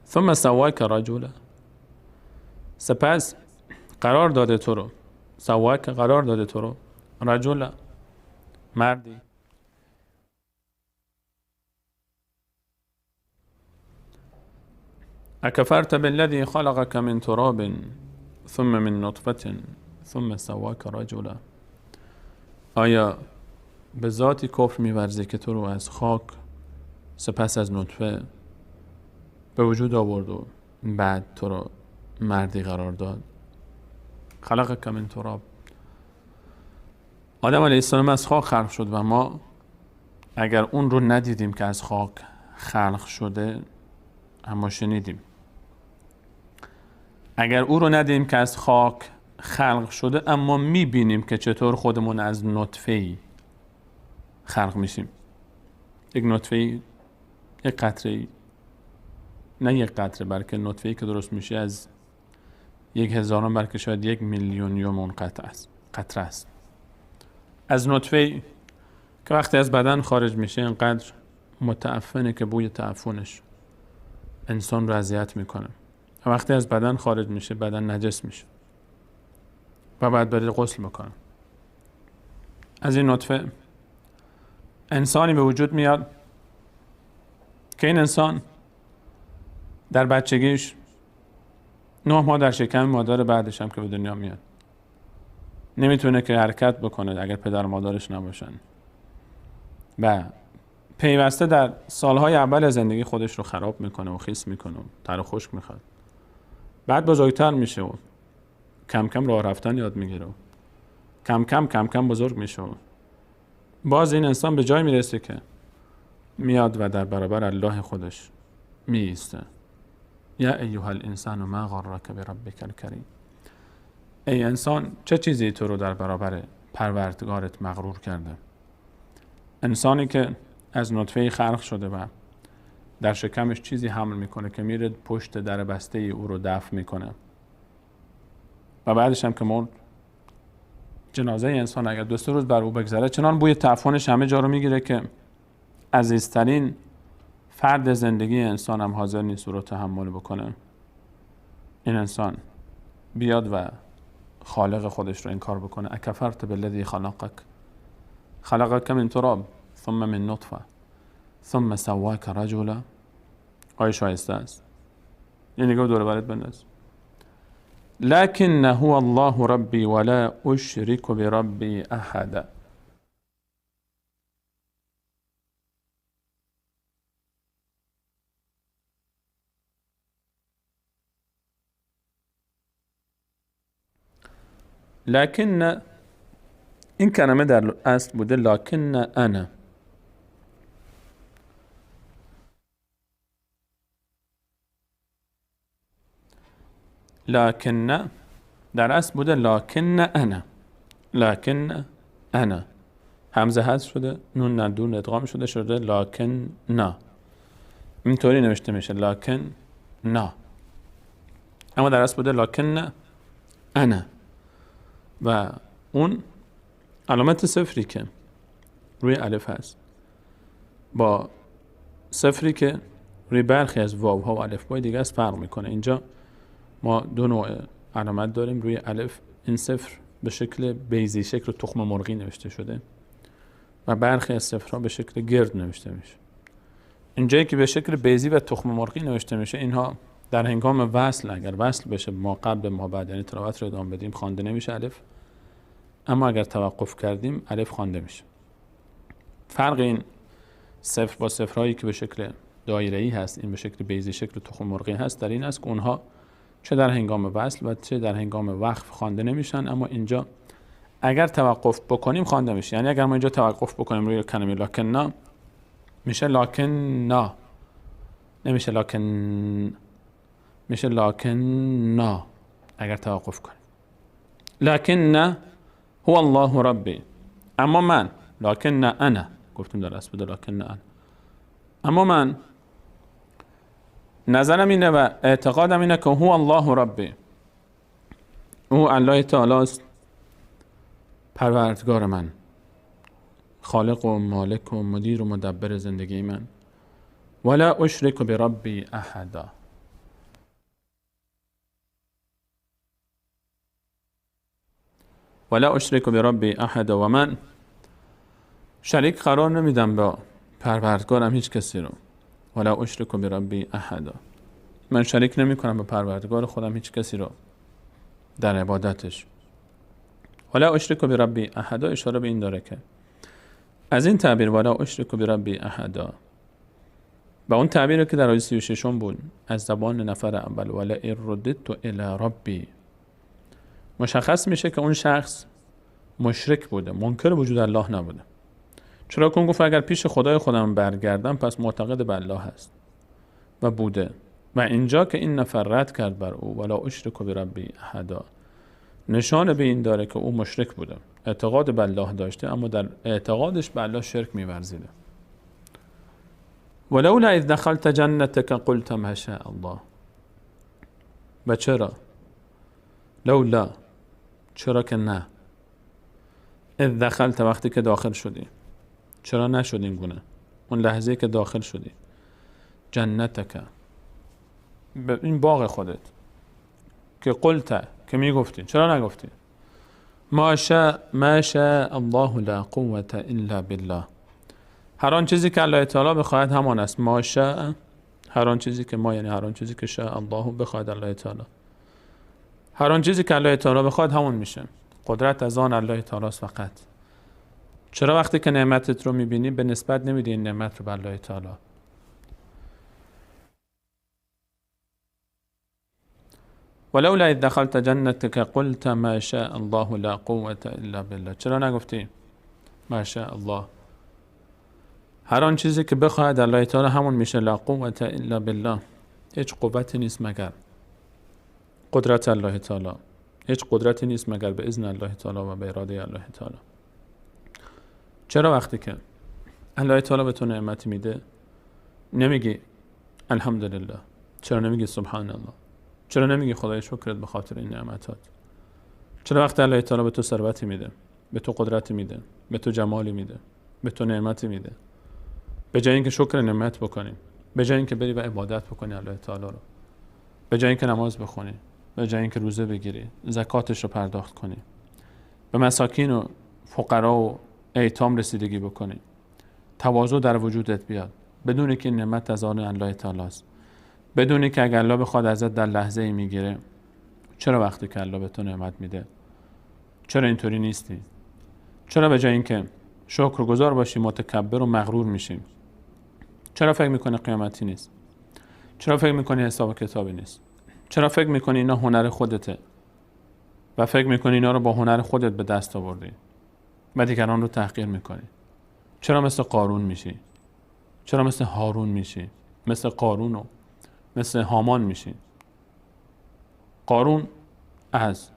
ثم سواک رجلا، سپس قرار داده تو رو، سواک قرار داده تو رو، رجلا، مردی. اکفرت بالذی خلقک من تراب ثم من نطفه ثم سواک رجلا، آیا به ذاتی کفر می‌ورزی که تو رو از خاک سپس از نطفه به وجود آورد و بعد تو رو مردی قرار داد؟ خلقک من تراب. آدم علیه السلام از خاک خلق شد و ما اگر اون رو ندیدیم که از خاک خلق شده، اما شنیدیم. اگر او رو ندیدیم که از خاک خلق شده، اما میبینیم که چطور خودمون از نطفه‌ای خلق میشیم. یک نطفه‌ای، یک قطره‌ای، نه یک قطره، بلکه نطفه‌ای که درست میشه از 1000 بلکه شاید 1,000,000 اون قطره است. از نطفه‌ای که وقتی از بدن خارج میشه اینقدر متعفنه که بوی تعفنش انسان رو اذیت میکنه. و وقتی از بدن خارج میشه بدن نجس میشه و بعد بره غسل میکنه. از این نطفه انسانی به وجود میاد که این انسان در بچگیش 9 ماه در شکم مادر، بعدش هم که به دنیا میاد نمیتونه که حرکت بکنه اگر پدر و مادرش نباشن و پیوسته در سالهای اول زندگی خودش رو خراب میکنه و خیس میکنه و تر و خشک میخواد. بعد بزرگتر میشه و کم کم راه رفتن یاد میگیره و کم کم بزرگ میشه و باز این انسان به جای میرسه که میاد و در برابر الله خودش میایسته. یا ایها الانسان ما غرک بربک الکریم. ای انسان چه چیزی تو رو در برابر پروردگارت مغرور کرده؟ انسانی که از نطفه خلق شده و در شکمش چیزی حمل میکنه که میره پشت در بسته او رو دفن میکنه و بعدش هم که مرد، جنازه انسان اگر 2-3 روز بر او بگذره چنان بوی تعفنش همه جا رو میگیره که عزیزترین فرد زندگی انسان هم حاضر نیست او رو تحمل بکنه. این انسان بیاد و خالق خودش رو انکار بکنه. اکفرت بالذی خلقک من تراب ثم من نطفه ثم سواک رجلا. آیا شایسته است؟ یه نگاه دور برات بنداز. لكن هو الله ربی ولا اشرک بربی احدا. لكن این کلمه در اصل بوده لكن انا. لكن در اصل بوده لكن انا. لكن انا همزه حذف شده، نون ندون ادغام شده لكن نا. اینطوری نوشته میشه لكن نا، اما در اصل بوده لكن انا. و اون علامت صفری که روی الف هست با صفری که روی برخی از واوها و الفبای دیگه است فرق میکنه. اینجا ما 2 نوع علامت داریم. روی الف این صفر به شکل بیضی، شکل تخم مرغی نوشته شده و برخی از صفرها به شکل گرد نوشته میشه. اینجایی که به شکل بیضی و تخم مرغی نوشته میشه، اینها در هنگام وصل اگر وصل بشه ما قبل ما بعد، یعنی تلاوت رو ادامه بدیم، خوانده نمیشه الف، اما اگر توقف کردیم الف خوانده میشه. فرق این صفر با صفرهایی که به شکل دایره‌ای هست، این به شکل بیضی شکل تخم مرغی هست، در این است که اونها چه در هنگام وصل و چه در هنگام وقف خوانده نمیشن، اما اینجا اگر توقف بکنیم خوانده میشه. یعنی اگر ما اینجا توقف بکنیم روی کلمه لکننا میشه لکننا، نمیشه لکن، میشه لکننا اگر توقف کنیم. لکن هو الله ربی، اما من، لکن انا گفتیم در اصل بوده لکن انا، اما من نظرم اینه و اعتقادم اینه که هو الله ربی، او الله تعالی است پروردگار من، خالق و مالک و مدیر و مدبر زندگی من. ولا اشرک بربی احدا، ولا اشرک بربی احدا، و من شریک قرار نمیدم با پروردگارم هیچ کسی رو. ولا اشرک بربی احدا، من شریک نمی کنم با پروردگار خودم هیچ کسی رو در عبادتش. ولا اشرک بربی احدا اشاره به این داره که از این تعبیر ولا اشرک بربی احدا و اون تعبیری که در آیه 36 بود از زبان نفر اول، ولا رددت الی ربی، مشخص میشه که اون شخص مشرک بوده، منکر وجود الله نبوده. چرا که اون گفت اگر پیش خدای خودم برگردم پس معتقد به الله هست و بوده. و اینجا که این نفر رد کرد بر او ولا اشرک بربی احدا، نشانه به این داره که او مشرک بوده، اعتقاد به الله داشته اما در اعتقادش به الله شرک می‌ورزیده. ولولا اذ دخلت جنتك قلت ما شاء الله. و چرا؟ لولا، چرا که نه. اذ دخلت، وقتی که داخل شدی. چرا نشد این گونه؟ اون لحظه که داخل شدی. جنتک، به این باغ خودت که قلت، که میگفتی، چرا نگفتی؟ ما شاء الله لا قوة الا بالله. هر آن چیزی که الله تعالی بخواهد همان است. ما شاء، هر آن چیزی که ما، یعنی هر آن چیزی که شاء الله بخواهد الله تعالی، هر آن چیزی که الله تعالی بخواهد همون میشه. قدرت از آن الله تعالی است فقط. چرا وقتی که نعمتت رو میبینی به نسبت نمیدی این نعمت رو به الله تعالی؟ ولولا اذ دخلت جنتك قلت ما شاء الله لا قوة الا بالله. چرا نگفتی ما شاء الله؟ هر آن چیزی که بخواهد الله تعالی همون میشه. لا قوة الا بالله، هیچ قوتی نیست مگر قدرت الله تعالی، هیچ قدرتی نیست مگر به اذن الله تعالی و به اراده الله تعالی. چرا وقتی که الله تعالی به تو نعمت میده نمیگی الحمدلله؟ چرا نمیگی سبحان الله؟ چرا نمیگی خدای شکرت به خاطر این نعمتات؟ چرا وقتی الله تعالی به تو ثروتی میده، به تو قدرتی میده، به تو جمالی میده، به تو نعمتی میده، به جای اینکه شکر نعمت بکنی، به جای اینکه بری و عبادت بکنی الله تعالی رو، به جای اینکه نماز بخونی، به جای اینکه روزه بگیری، زکاتش رو پرداخت کنی، به مساکین و فقرا و ایتام رسیدگی بکنی، تواضع در وجودت بیاد، بدون که این نعمت از آن الله تعالی است، بدونی که اگر الله بخواد ازت در لحظه ای میگیره. چرا وقتی که الله به تو نعمت میده چرا اینطوری نیستی؟ چرا به جای اینکه شکرگزار باشی متکبر و مغرور میشیم؟ چرا فکر میکنی قیامتی نیست؟ چرا فکر میکنی حساب و کتابی نیست؟ چرا فکر میکنی اینا هنر خودته و فکر میکنی اینا رو با هنر خودت به دست آوردی و دیگران رو تحقیر میکنی؟ چرا مثل قارون میشی؟ چرا مثل هارون میشی؟ مثل قارون و مثل هامان میشی؟ قارون از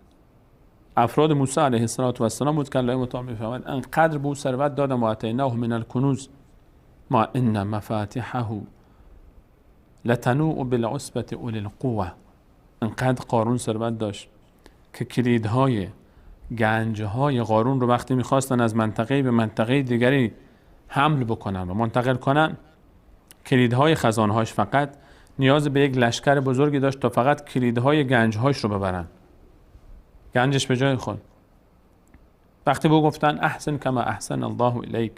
افراد موسی علیه السلام بود که الله متعال میفرماید انقدر به او ثروت دادم و اتیناه من الکنوز ما ان مفاتحه لتنوء بالعصبة اولی القوة. انقدر قارون ثروت داشت که کلیدهای گنجهای قارون رو وقتی میخواستن از منطقه به منطقه دیگری حمل بکنن و منتقل کنن، کلیدهای خزانهاش فقط نیاز به یک لشکر بزرگی داشت تا فقط کلیدهای گنجهاش رو ببرن، گنجش به جای خود. وقتی به گفتن احسن کما احسن الله الیک،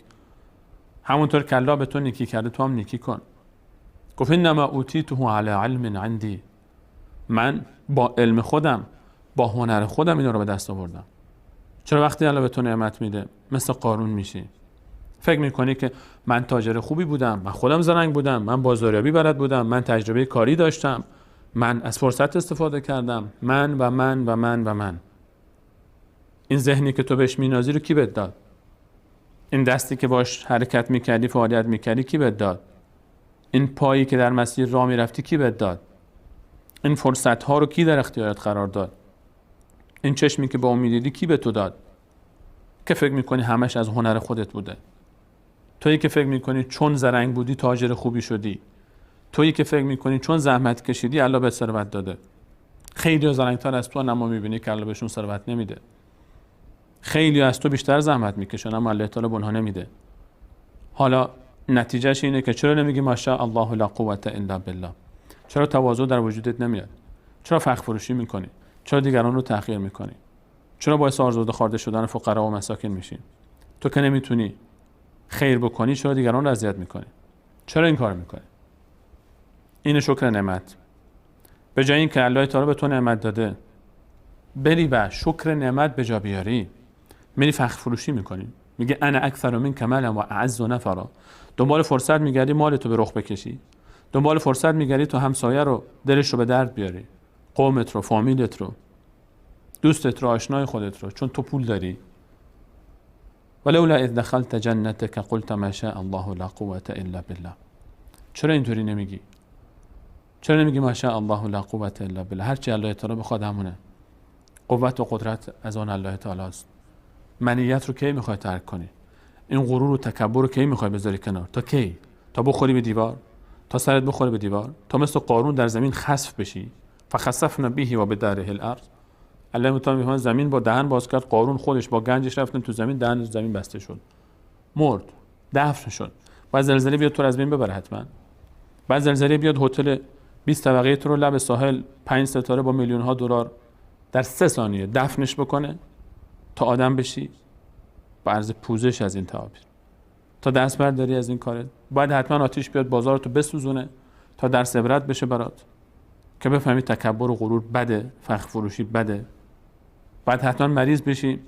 همونطور که الله به تو نیکی کرده تو هم نیکی کن. گفت انما اوتیته علی علم عندی، من با علم خودم، با هنر خودم اینا رو به دست آوردم. چرا وقتی الله به تو نعمت میده مثل قارون میشی؟ فکر میکنی که من تاجر خوبی بودم، من خودم زرنگ بودم، من بازاریابی بلد بودم، من تجربه کاری داشتم، من از فرصت استفاده کردم، من و من و من و من. این ذهنی که تو بهش مینازی رو کی بهت داد؟ این دستی که باش حرکت میکردی، فعالیت میکردی، کی بهت داد؟ این پایی که در مسیر راه میرفتی کی بهت داد؟ این فرصت ها رو کی در اختیارت قرار داد؟ این چشمی که با امید دیدی کی به تو داد؟ که فکر میکنی همش از هنر خودت بوده. تویی که فکر میکنی چون زرنگ بودی تاجر خوبی شدی. تویی که فکر میکنی چون زحمت کشیدی الله به ثروت داده. خیلی زرنگ‌تر از تو اما میبینی که الله بهشون ثروت نمیده. خیلی از تو بیشتر زحمت میکشن اما الله تعالی به اونها نمیده. حالا نتیجهش اینه که چرا نمیگی ماشاء الله لا قوة الا بالله؟ چرا تواضع در وجودت نمیاد؟ چرا فخر فروشی میکنی؟ چرا دیگران رو تحقیر میکنی؟ چرا باعث آزرده خوارده شدن فقرا و مساکین میشی؟ تو که نمیتونی خیر بکنی چرا دیگران رو اذیت میکنی؟ چرا این کار میکنی؟ این شکر نعمت. به جای اینکه الله تعالی به تو نعمت داده بری و شکر نعمت به جا بیاری، میری فخر فروشی میکنی، میگه انا اکثر منک مالا و اعز نفرا. دنبال فرصت میگردی مال تو به رخ بکشی، دنبال فرصت میگردی تو همسایه رو دلش رو به درد بیاری، قومت رو، فامیلت رو. دوستت رو، آشنای خودت رو، چون تو پول داری. ولولا اذ دخلت جنتك قلت ما شاء الله لا قوة الا بالله. چرا اینطوری نمیگی؟ چرا نمیگی ما شاء الله لا قوة الا بالله؟ هرچی الله تعالی بخواد همونه. قوت و قدرت از آن الله تعالی است. منیت رو کی میخوای ترک کنی؟ این غرور و تکبر رو کی میخوای بذاری کنار؟ تا کی؟ تا بخوری به دیوار؟ تا سرت بخوره به دیوار؟ تا مثل قارون در زمین خسف بشی؟ فخسفنا به و بداره الارض. الله متعال میفهمه زمین با دهن باز کرد، قارون خودش با گنجش رفتن تو زمین، دهن زمین بسته شد، مرد، دفن شد. بعد زلزله بیاد تو رو از بین ببره حتما. بعد زلزله بیاد هتل 20 طبقه تو رو لب ساحل 5 ستاره با میلیون ها دلار در 3 ثانیه دفنش بکنه تا آدم بشی، با عرض پوزش از این تعابیر، تا دست برداری از این کارت. بعد حتما آتیش بیاد بازارتو بسوزونه تا درس عبرت بشه برات، که بفهمی تکبر و غرور بده، فخر فروشی بده. بعد حتما مریض بشی،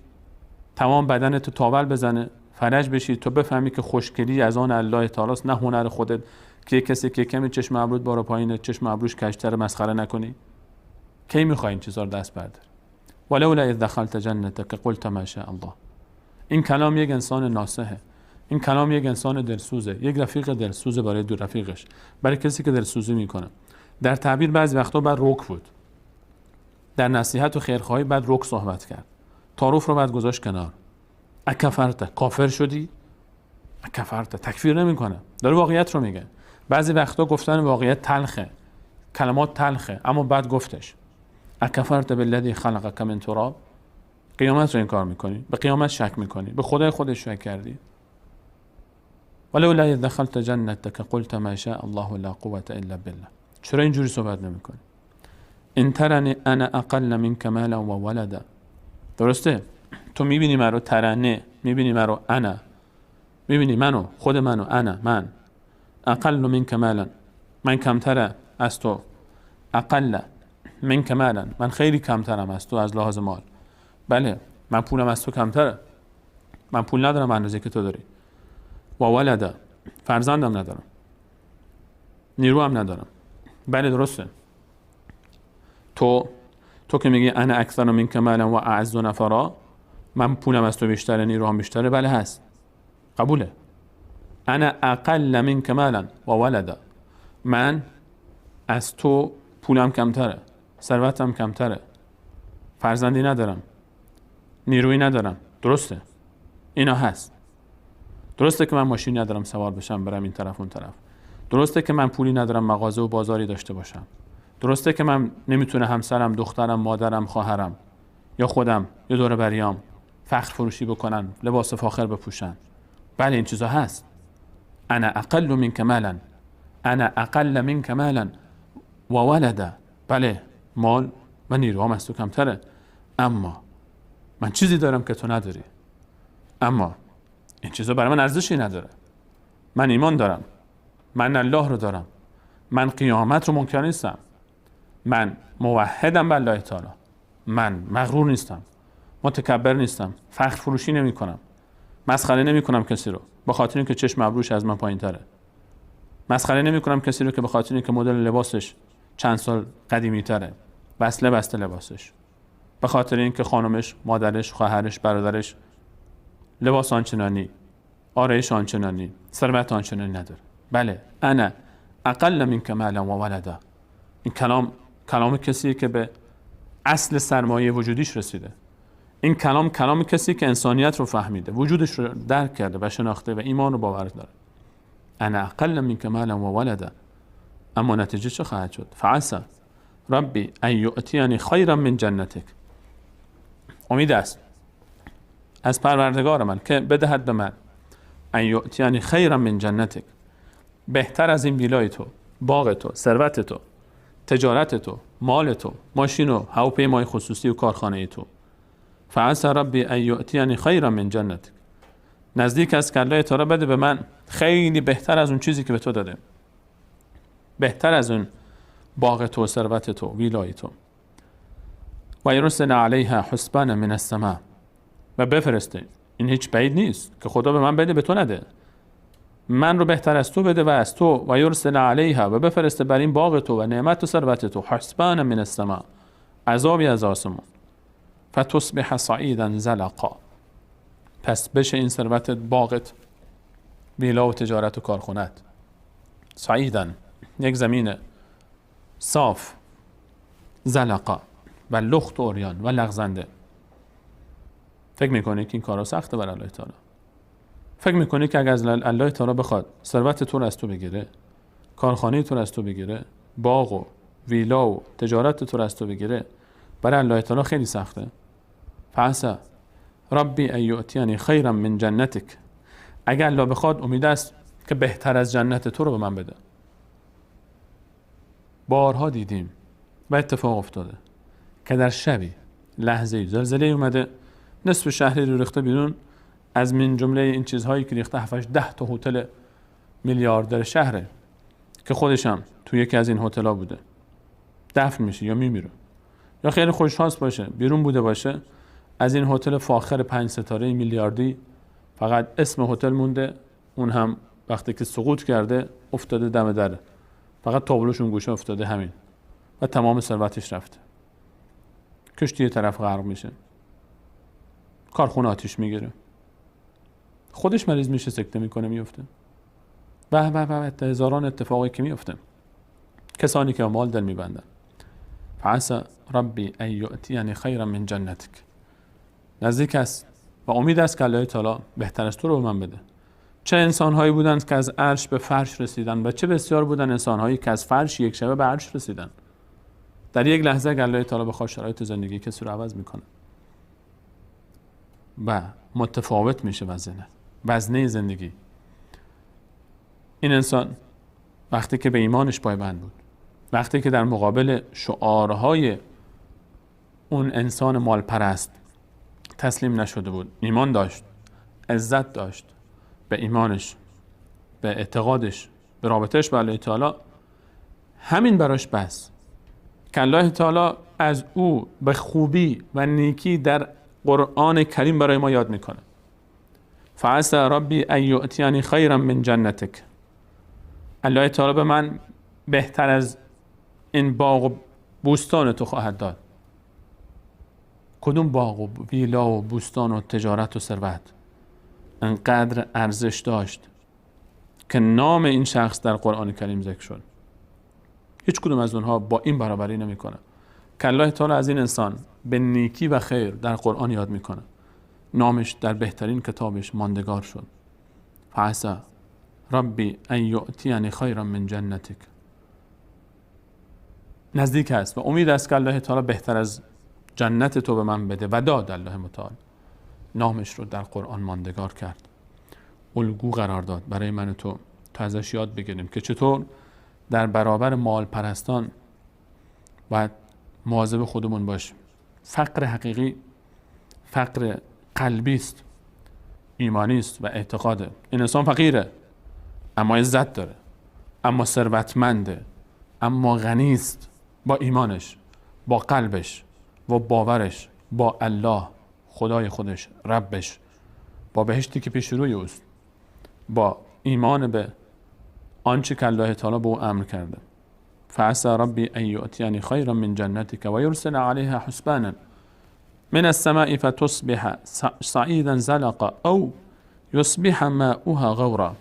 تمام بدنت تاول بزنه، فرج بشی، تو بفهمی که خوشگلی از آن الله تعالی است، نه هنر خودت که کسی که کمی چشم ابروت بالا پایینه، چشم ابروش کج‌تر، مسخره نکنی. کی میخوای این چیزا رو دست برداری؟ ولولا اذ دخلت جنتك قلت ما شاء الله. این کلام یک انسان ناصحه، این کلام یک انسان دلسوزه، یک رفیق دلسوزه برای دو رفیقش، برای کسی که دلسوزی میکنه. در تعبیر بعضی وقتا بعد رک بود، در نصیحت و خیرخواهی بعد رک صحبت کرد، تعارف رو بعد گذاشت کنار. اکفرت، کافر شدی؟ اکفرت، تکفیر نمیکنه، داره واقعیت رو میگه. بعضی وقتا گفتن واقعیت تلخه، کلمات تلخه، اما بعد گفتش. اکفرت بالذی خلقک من تراب. قیامت رو انکار میکنی، به قیامت شک میکنی، به خدای خودش شک کردی. ولولا اذ دخلت جنتك قلت ما شاء الله لا قوة الا بالله. چرا اینجوری صحبت نمیکنی؟ ان ترنی انا اقل منک مالا و ولدا. درسته؟ تو میبینی منو، ترنه، میبینی منو، انا، میبینی منو، خود منو، انا، من، اقل منک مالا، من کمتره از تو، اقل منک مالا، من خیلی کمترم از تو از لحاظ مال. بله، من پولم از تو کمتره، من پول ندارم اندازه که تو داری. و ولدا، فرزندم ندارم، نیرو هم ندارم. بله درسته، تو که میگی انا اکثر منک مالا و اعز نفرا، من پولم از تو بیشتره، نیرو هم بیشتره، بله هست، قبوله. انا اقل منک مالا و ولدا، من از تو پولم کمتره، ثروتم کمتره، فرزندی ندارم، نیرویی ندارم. درسته، اینا هست. درسته که من ماشین ندارم سوار بشم برم این طرف اون طرف. درسته که من پولی ندارم مغازه و بازاری داشته باشم. درسته که من نمیتونه همسرم، دخترم، مادرم، خواهرم یا خودم یا دور بریام فخر فروشی بکنن، لباس فاخر بپوشن. بله این چیزا هست. انا اقل منک مالا، انا اقل منک مالا و ولدا. بله مال و نیروام از تو کمتره، اما من چیزی دارم که تو نداری. اما این چیزا برای من ارزشی نداره. من ایمان دارم، من الله رو دارم، من قیامت رو منکر نیستم، من موحدم به الله تعالی، من مغرور نیستم، متکبر نیستم، فخر فروشی نمی کنم، مسخره نمی کنم کسی رو به خاطر اینکه چشم ابروش از من پایین تره، مسخره نمی کنم کسی رو که به خاطر اینکه مدل لباسش چند سال قدیمی تره، بسته لباسش، به خاطر اینکه خانمش، مادرش، خواهرش، برادرش لباس آنچنانی، آرایش آنچنانی، ثروت آنچنانی نداره. بله انا اقل منک مالا و ولدا. این کلام کسیه که به اصل سرمایه وجودیش رسیده. این کلام کسی که انسانیت رو فهمیده، وجودش رو درک کرده و شناخته و ایمان و باور داره. انا اقل منک مالا و ولدا. اما نتیجه چه خواهد شد؟ فعسى ربی ان یؤتینی خیرا من جنتک. امید است از پروردگار من که بدهد به من ان یؤتینی خیرا من جنتک، بهتر از این ویلای تو، باغ تو، ثروت تو، تجارت تو، مال تو، ماشین و هواپیمای خصوصی و کارخانه تو. فعسى ربی ان یؤتینی خیرا من جنتک. نزدیک است که الله تعالی بده به من خیلی بهتر از اون چیزی که به تو داده، بهتر از اون باغ تو، ثروت تو، ویلای تو. و یرسل علیها حسبانا من السماء، و بفرسته. این هیچ بعید نیست که خدا به من بده به تو نده، من رو بهتر از تو بده و از تو. و یرسل علیها، و بفرسته بر این باغ تو و نعمت و ثروت تو، حسبانا من السماء، عذابی از آسمان. فتصبح صعیدا زلقا، پس بشه این ثروتت باغت، ویلا و تجارت و کارخونت. صعیدا، یک زمین صاف، زلقا و لخت و عریان و لغزنده. فکر میکنی که این کارا سخته بر الله تعالی؟ فکر میکنی که اگر از الله تعالی بخواد ثروت تو رو از تو بگیره، کارخانه تو رو از تو بگیره، باغ و ویلا و تجارت تو رو از تو بگیره، برای الله تعالی خیلی سخته؟ فعسى ربی ان یؤتینی خیرا من جنتک، اگر الله بخواد امید است که بهتر از جنت تو رو به من بده. بارها دیدیم و اتفاق افتاده که در شبی لحظه‌ای زلزله اومده، نصف شهری رو ریخته بیرون، از من جمله این چیزهایی که ریخته 7-10 تا هتل میلیاردر شهره که خودش هم تو یکی از این هتل‌ها بوده، دفن میشه یا میمیره یا خیلی خوششانس باشه بیرون بوده باشه، از این هتل فاخر 5 ستاره میلیاردی فقط اسم هتل مونده، اون هم وقتی که سقوط کرده افتاده دم در، فقط تابلوشون گوشه افتاده همین و تمام ثروتش رفته. کشتی طرف غرق میشه، کارخونه آتیش میگیره، خودش مریض میشه، سکته میکنه، میفته و هزاران اتفاقی که میفته. کسانی که مال دل میبندن. فعسى ربی ان یؤتینی خیرا من جنتک، نزدیک است و امید است که الله تعالی بهتر از تو رو به من بده. چه انسان‌هایی بودند که از عرش به فرش رسیدند و چه بسیار بودند انسان‌هایی که از فرش یک شبه به عرش رسیدند. در یک لحظه اگر الله تعالی بخواد شرایط زندگی کسی رو عوض میکنه و متفاوت میشه وزنه زندگی. این انسان وقتی که به ایمانش پایبند بود، وقتی که در مقابل شعارهای اون انسان مالپرست تسلیم نشده بود، ایمان داشت، عزت داشت به ایمانش، به اعتقادش، به رابطهش با الله تعالی، همین براش بس که الله تعالی از او به خوبی و نیکی در قرآن کریم برای ما یاد میکنه. فعسى ربی ان یؤتینی خیرا من جنتک، الله تعالی به من بهتر از این باغ و بوستان تو خواهد داد. کدوم باغ و ویلا و بوستان و تجارت و ثروت انقدر ارزش داشت که نام این شخص در قرآن کریم ذکر شد؟ هیچ کدوم از اونها با این برابری نمیکنه که الله تعالی از این انسان به نیکی و خیر در قرآن یاد میکنه، نامش در بهترین کتابش ماندگار شد. فعسى ربی ان یؤتینی خیرا من جنتک، نزدیک است و امید است که الله تعالی بهتر از جنت تو به من بده و داد. الله متعال نامش رو در قرآن ماندگار کرد، الگو قرار داد برای من و تو تا ازش یاد بگیریم که چطور در برابر مال پرستان باید مواظب خودمون باشیم. فقر حقیقی فقر قلبی است، ایمانی است و اعتقاده. این انسان فقیره اما عزت داره، اما ثروتمنده، اما غنی است با ایمانش، با قلبش و باورش با الله، خدای خودش، ربش، با بهشتی که پیش روی اوست، با ایمان به آنچه که الله تعالی به او امر کرده. فعسى ربی ان یؤتینی خیرا من جنتک و یرسل علیها حسبانا من السماء فتصبح صعیدا زلقا او یصبح ماؤها غورا،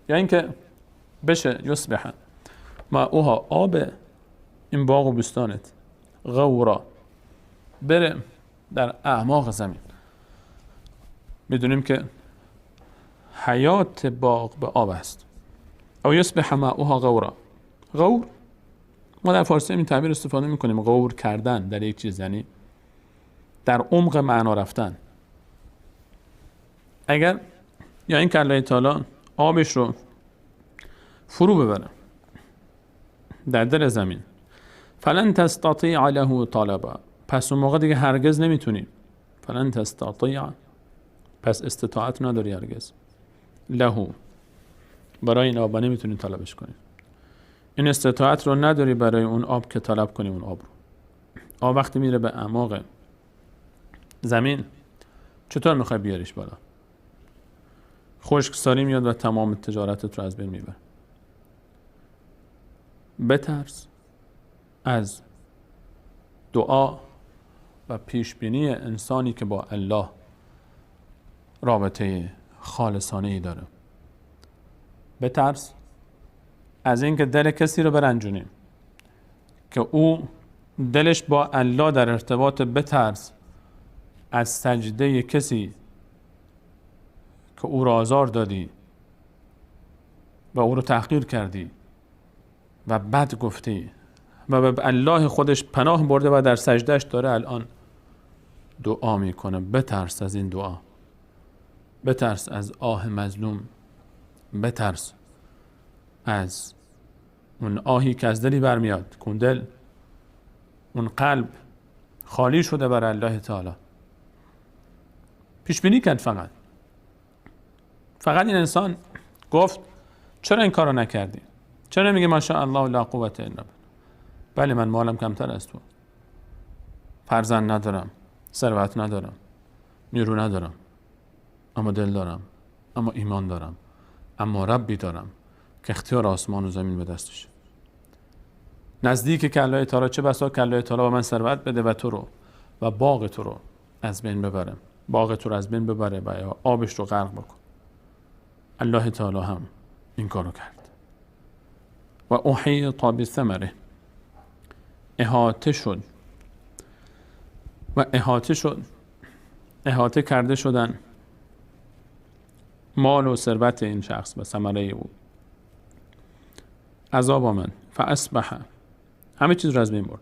یا اینکه بشه یصبح ماؤها، آب این باغ و بستانت، غورا، بره در اعماق زمین. میدونیم که حیات باغ به آب است. او یصبح ماؤها غورا، غور ما در فارسی این تعبیر استفاده میکنیم، غور کردن در یک چیز، یعنی در عمق معنا رفتن. اگر یا این که الله تعالی آبش رو فرو ببره در دل زمین، فلن تستطیع له طلبا، پس اون موقع دیگه هرگز نمیتونی، فلن تستطیع، پس استطاعت نداری هرگز، له، برای این آب نمیتونی طلبش کنی. این استطاعت رو نداری برای اون آب که طلب کنی اون آب رو. آب وقتی میره به اعماق زمین چطور میخوای بیاریش بالا؟ خشکسالی میاد و تمام تجارتت رو از بین میبره. بترس از دعا و پیشبینی انسانی که با الله رابطه خالصانه‌ای داره. بترس از اینکه دل کسی رو برنجونیم که او دلش با الله در ارتباط. بترس از سجده کسی که او را آزار دادی و او رو تحقیر کردی و بد گفتی و به الله خودش پناه برده و در سجدهش داره الان دعا میکنه. بترس از این دعا، بترس از آه مظلوم، بترس از اون آهی که از دلی برمیاد، اون دل، اون قلب خالی شده برای الله تعالی. پیش بینی کرد فقط این انسان گفت چرا این کارو نکردی؟ چرا نمیگه ماشاءالله لا قوة الا بالله؟ بله من مالم کمتر از تو، فرزند ندارم، ثروت ندارم، نیرو ندارم، اما دل دارم، اما ایمان دارم، اما ربی دارم که اختیار آسمان و زمین به دستشه. نزدیک که الله تعالی، چه بسا که الله تعالی به من ثروت بده و تو رو و باغ تو رو از بین ببره، باغ تو رو از بین ببره و یا آبش رو غرق بکن. الله تعالی هم این کارو کرد. و احیط بثمره، احاطه شد و احاطه کرده شدن مال و ثروت این شخص و ثمره او. عذاب آمد. فاصبح، همه چیز رو از بین برد.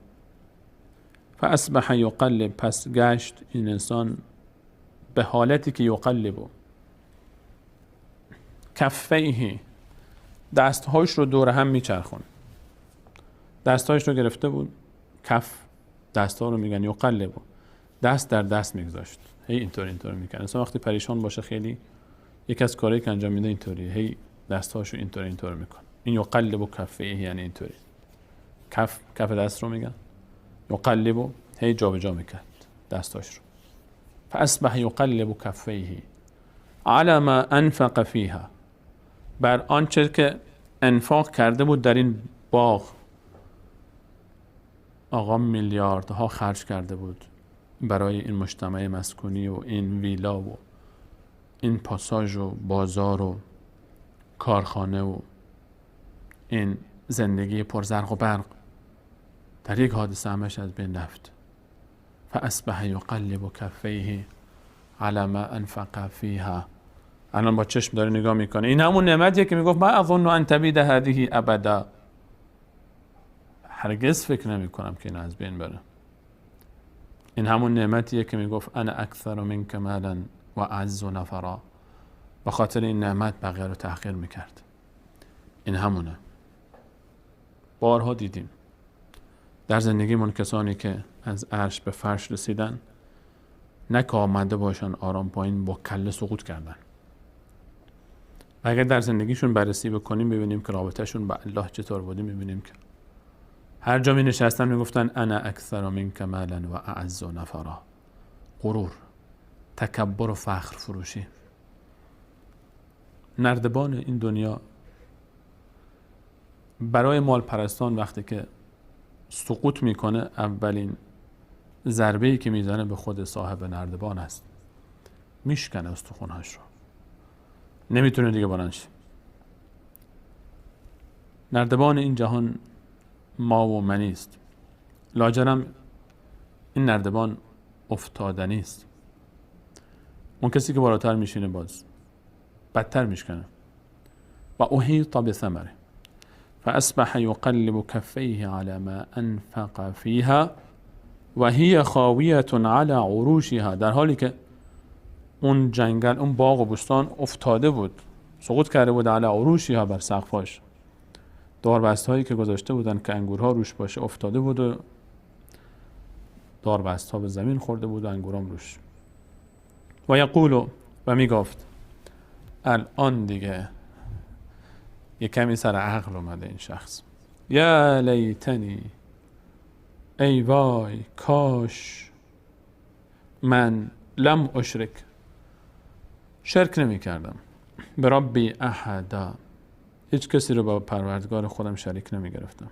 فاصبح یقلب، پس گشت این انسان به حالتی که یقلب کفیه، دستهاش رو دور هم میچرخون. دستهاش رو گرفته بود، کف دستها رو میگن یقلب، دست در دست میگذاشت، هی اینطور میکنه. انسان وقتی پریشان باشه خیلی یکی از کارهایی که انجام میده اینطوریه، هی دستهاشو اینطور میکنه. این یقلب کفیه یعنی اینطوری، کف دست رو میگن، یقلب هی جابجا میکرد دستاش رو. فاصبح یقلب کفیه على ما انفق فیها، بر آنچه که انفاق کرده بود در این باغ. آقا میلیاردها خرج کرده بود برای این مجتمع مسکونی و این ویلا و این پاساژ و بازار و کارخانه و این زندگی پرزرق و برق. در یک حادثه همش از بین رفت. فاصبح یقلب کفیه علی ما انفق فیها. الان با چشم داره نگاه میکنه. این همون نعمتیه که میگفت ما اظن ان تبید هذه ابدا، هرگز فکر نمی کنم که این از بین بره. این همون نعمتیه که میگفت انا اکثر منک مالا و اعز نفرا، به خاطر این نعمت بقیه رو تحقیر میکرد. این همونه. بارها دیدیم در زندگیمون کسانی که از عرش به فرش رسیدن، نه که آمده باشن آرام پایین، با کله سقوط کردن. و اگر در زندگیشون بررسی بکنیم ببینیم که رابطهشون با الله چطور بودیم، ببینیم که هر جا می نشستن می گفتن انا اکثر منک مالا و اعز نفرا. غرور، تکبر و فخر فروشی. نردبان این دنیا برای مال پرستان وقتی که سقوط میکنه، اولین ضربه‌ای که میزنه به خود صاحب نردبان است. میشکنه استخوان‌هاش رو، نمیتونه دیگه بلند شه. نردبان این جهان ما و منی است. لاجرم این نردبان افتادنی است. اون کسی که بالاتر میشینه باز بدتر میشکنه. و احیط بثمره فاصبح یقلب کفیه على ما انفق فیها و هی خاویة على عروشها، در حالی که اون جنگل، اون باغ و بستان افتاده بود، سقوط کرده بود، علی عروشها، بر سقفاش. داربست هایی که گذاشته بودن که انگورها روش باشه افتاده بود و داربست ها به زمین خورده بود و انگورام روش. و یقول، و می گفت الان دیگه یه کمی سر عقل اومده این شخص. یا لیتنی، ای وای کاش من لم اشرک، شرک نمی کردم، به ربی احدا، هیچ کسی رو با پروردگار خودم شریک نمی گرفتم.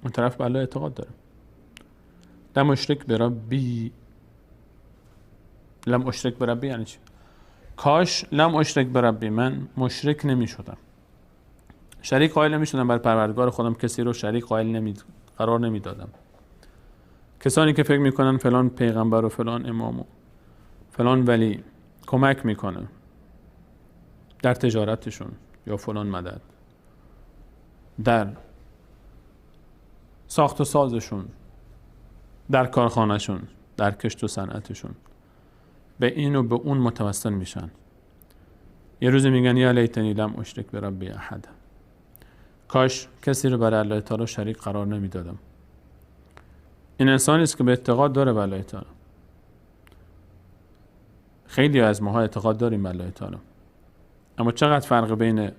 اون طرف به الله اعتقاد داره. لم اشرک به ربی لم اشرک بربی یعنی چی؟ کاش لم اشرک بربی، من مشرک نمی شدم، شریک قائل نمی شدم بر پروردگار خودم، کسی رو شریک قرار نمی دادم. کسانی که فکر میکنن فلان پیغمبر و فلان امام و فلان ولی کمک میکنه در تجارتشون یا فلان مدد، در ساخت و سازشون، در کارخانهشون، در کشت و صنعتشون، به این و به اون متوسل میشن. یه روز میگن یا لیتنی لم اشرک بربی احد، کاش کسی رو برای الله تعالی شریک قرار نمیدادم. این انسانی است که به اعتقاد داره به الله تعالی. خیلی از ماها اعتقاد داریم به الله تعالی، اما چقدر فرق بین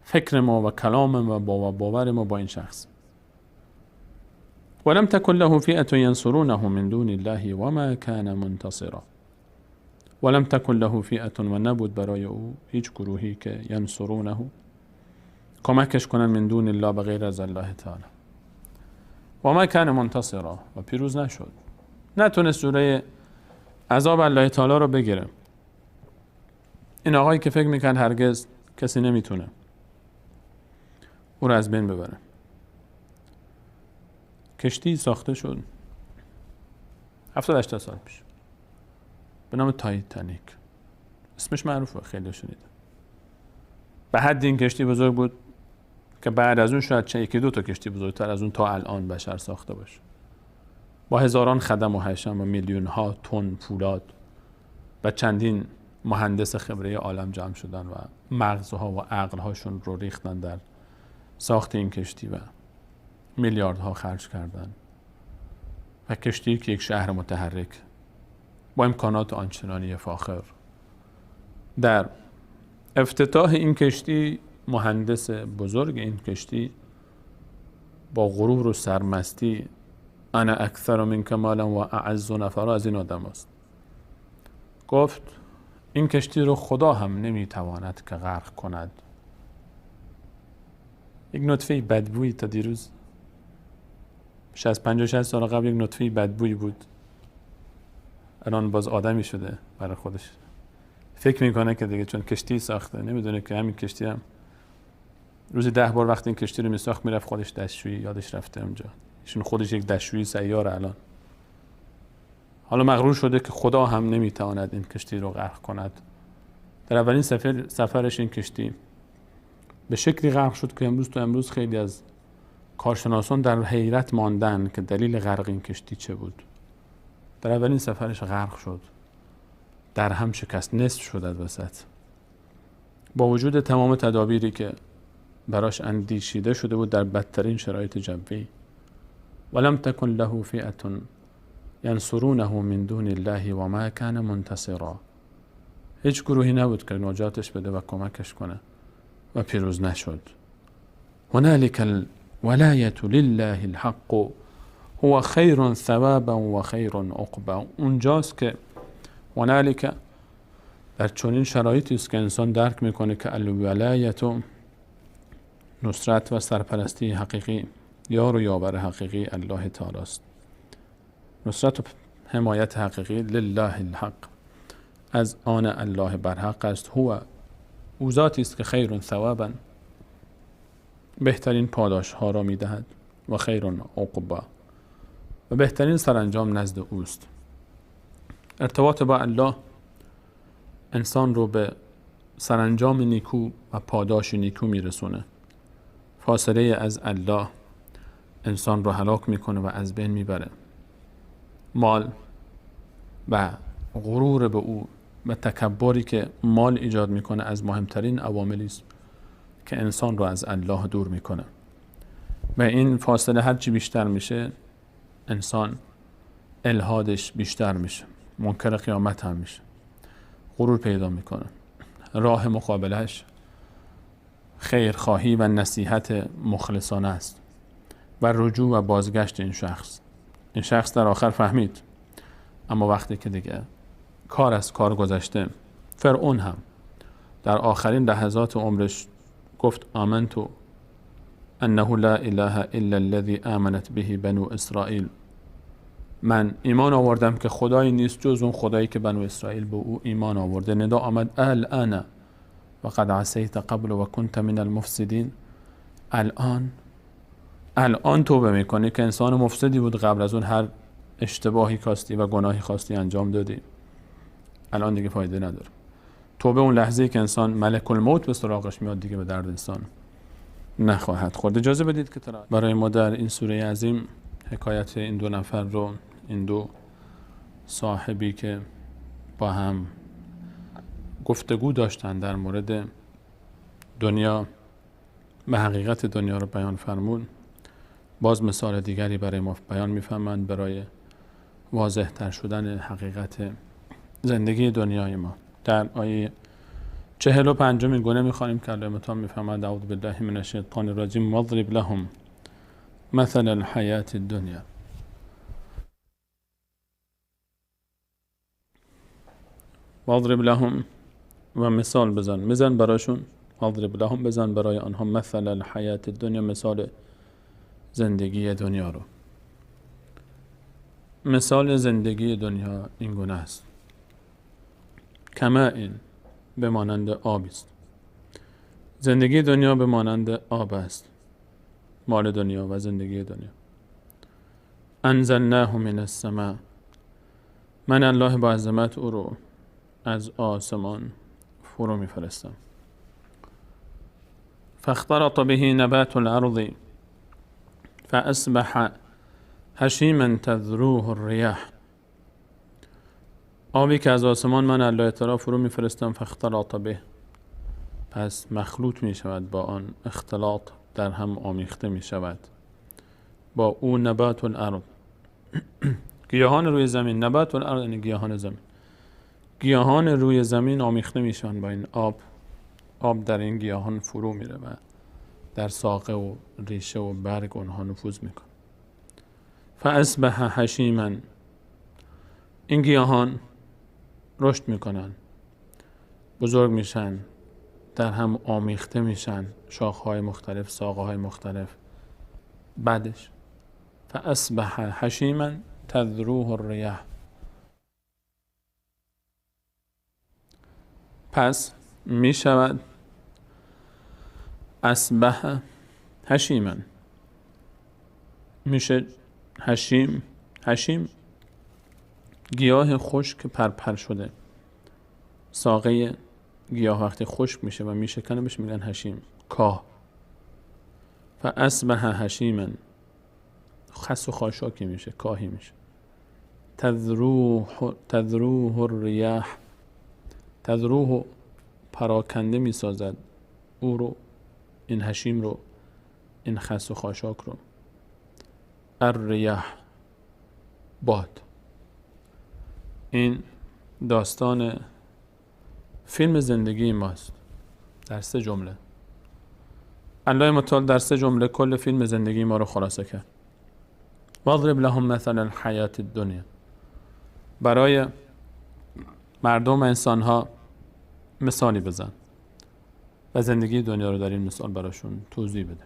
فکر ما و کلام ما و باور ما با این شخص. ولم تكن له فئة ينصرونه من دون الله وما كان منتصرا. ولم تكن له فئة، و نبود برای او هیچ گروهی که ینصرونه کمکش کنن من دون الله بغیر از الله تعالی. و ما کان منتصرا، و پیروز نشد، نتونست جلوی عذاب الله تعالی رو بگیره. این آقایی که فکر میکن هرگز کسی نمیتونه او رو از بین ببره، کشتی ساخته شد 70-80 سال پیش به نام تایتانیک. اسمش معروفه، خیلی شنیده. به حد این کشتی بزرگ بود که بعد از اون شاید یکی دو تا کشتی بزرگتر از اون تا الان بشر ساخته باشه، با هزاران خدم و حشم و میلیون ها تن فولاد و چندین مهندس خبره عالم جمع شدن و مغزها و عقلهاشون رو ریختن در ساخت این کشتی و میلیاردها خرج کردن و کشتی که یک شهر متحرک با امکانات آنچنانی فاخر. در افتتاح این کشتی مهندس بزرگ این کشتی با غرور و سرمستی انا اکثر منک مالا و اعز نفرا از این آدم است، گفت این کشتی رو خدا هم نمیتواند که غرق کند. یک نطفه بدبویی تا دیروز بیش از 50-60 سال قبل یک نطفه بدبویی بود، الان باز آدمی شده برای خودش. فکر میکنه که دیگه چون کشتی ساخته نمیدونه که همین کشتی هم روزی 10 بار وقتی این کشتی رو میساخت میرفت خودش دستشویی، یادش رفته اونجا. ایشون خودش یک دستشویی سیاره الان. حالا مغرور شده که خدا هم نمیتواند این کشتی رو غرق کند. در اولین سفرش این کشتی به شکلی غرق شد که امروز خیلی از کارشناسان در حیرت ماندن که دلیل غرق این کشتی چه بود. در اولین سفرش غرق شد، در هم شکست، نصف شد از وسط، با وجود تمام تدابیری که براش اندیشیده شده بود در بدترین شرایط جوی. ولم تکن له فئة ینصرونه من دون الله و ما کان منتصرا، هیچ گروهی نبود که نجاتش بده و کمکش کنه و پیروز نشد. هنالک الولایة لله الحق هو خیر ثوابا و خیر عقبا. اونجاست که هنالک، در چنین شرایطی است که انسان درک میکنه که الولایة، نصرت و سرپرستی حقیقی، یار و یاور حقیقی الله تعالی است. نصرت و حمایت حقیقی لله الحق، از آن الله برحق است. هو، او ذاتی است که خیر ثوابا، بهترین پاداش ها را میدهد، و خیر عقبا، و بهترین سرانجام نزد اوست. ارتباط با الله انسان رو به سرانجام نیکو و پاداش نیکو میرسونه. فاصله از الله انسان رو هلاک میکنه و از بین میبره. مال و غرور به او و تکبری که مال ایجاد میکنه از مهمترین عواملی است که انسان رو از الله دور میکنه. و این فاصله هرچی بیشتر میشه انسان الحادش بیشتر میشه، منکر قیامت هم میشه، غرور پیدا میکنه. راه مقابلش خیرخواهی و نصیحت مخلصانه است و رجوع و بازگشت این شخص در آخر فهمید، اما وقتی که دیگه کار از کار گذشته، فرعون هم در آخرین لحظات عمرش گفت آمنت انه لا اله الا الذي آمنت به بنو اسرائیل من ایمان آوردم که خدایی نیست جز اون خدایی که بنو اسرائیل به او ایمان آورده. ندا آمد الان و قد عصیت قبل و کنت من المفسدین. الان توبه میکنی که انسان مفسدی بود قبل از اون، هر اشتباهی کاستی و گناهی خواستی انجام دادی، الان دیگه فایده نداره. توبه اون لحظه‌ای که انسان ملک الموت به سراغش میاد دیگه به درد انسان نخواهد خورد. اجازه بدید که برای ما در این سوره عظیم حکایت این دو نفر رو، این دو صاحبی که با هم گفتگو داشتن در مورد دنیا و حقیقت دنیا رو بیان فرمون، باز مثال دیگری برای ما بیان میفهمند برای واضح تر شدن حقیقت زندگی دنیای ما. در آیه 45 گونه میخوانیم که الله متعال میفهمد اعوذ بالله من الشیطان الرجیم واضرب لهم مثل الحیات الدنیا. واضرب لهم و مثال بزن براشون، واضرب لهم بزن برای آنها مثل الحیات الدنیا، مثال زندگی دنیا رو. مثال زندگی دنیا این گونه است: کماء به مانند آب است. زندگی دنیا به مانند آب است، مال دنیا و زندگی دنیا. انزلناه من السماء، من الله با عظمت او رو از آسمان فرو میفرستم. فاختلط به نبات الارض فاصبح هشیما تذروه الریاح. آبی که از آسمان من الله تعالی فرو میفرستم، فاختلط به، پس مخلوط می شود با آن، اختلاط در هم آمیخته می شود با او نبات الارض، گیاهان روی زمین. نبات الارض یعنی گیاهان زمین. گیاهان روی زمین آمیخته می شوند با این آب. آب در این گیاهان فرو میره و در ساقه و ریشه و برگ اونها نفوذ میکنه. فاصبح هشیما، این گیاهان رشد میکنن، بزرگ میشن، در هم آمیخته میشن، شاخهای مختلف، ساقه های مختلف. بعدش فاصبح هشیما تذروه الریاح، پس می شود اصبح هشیما، میشه هشیم گیاه خشک پرپر شده. ساقه گیاه وقتی خشک میشه و میشکنه بهش میگن هشیم، کاه. فاصبح هشیما، خس و خاشاکی میشه، کاهی میشه. تذروه الریاح، تذروه پراکنده میسازد او رو، این هشیم رو، این خس و خاشاک رو. الریاح، باد. این داستان فیلم زندگی ماست در 3 جمله. الله متعال در 3 جمله کل فیلم زندگی ما رو خلاصه کرد. واضرب لهم مثل الحیات الدنیا، برای مردم و انسانها مثالی بزن و زندگی دنیا رو در این مثال براشون توضیح بده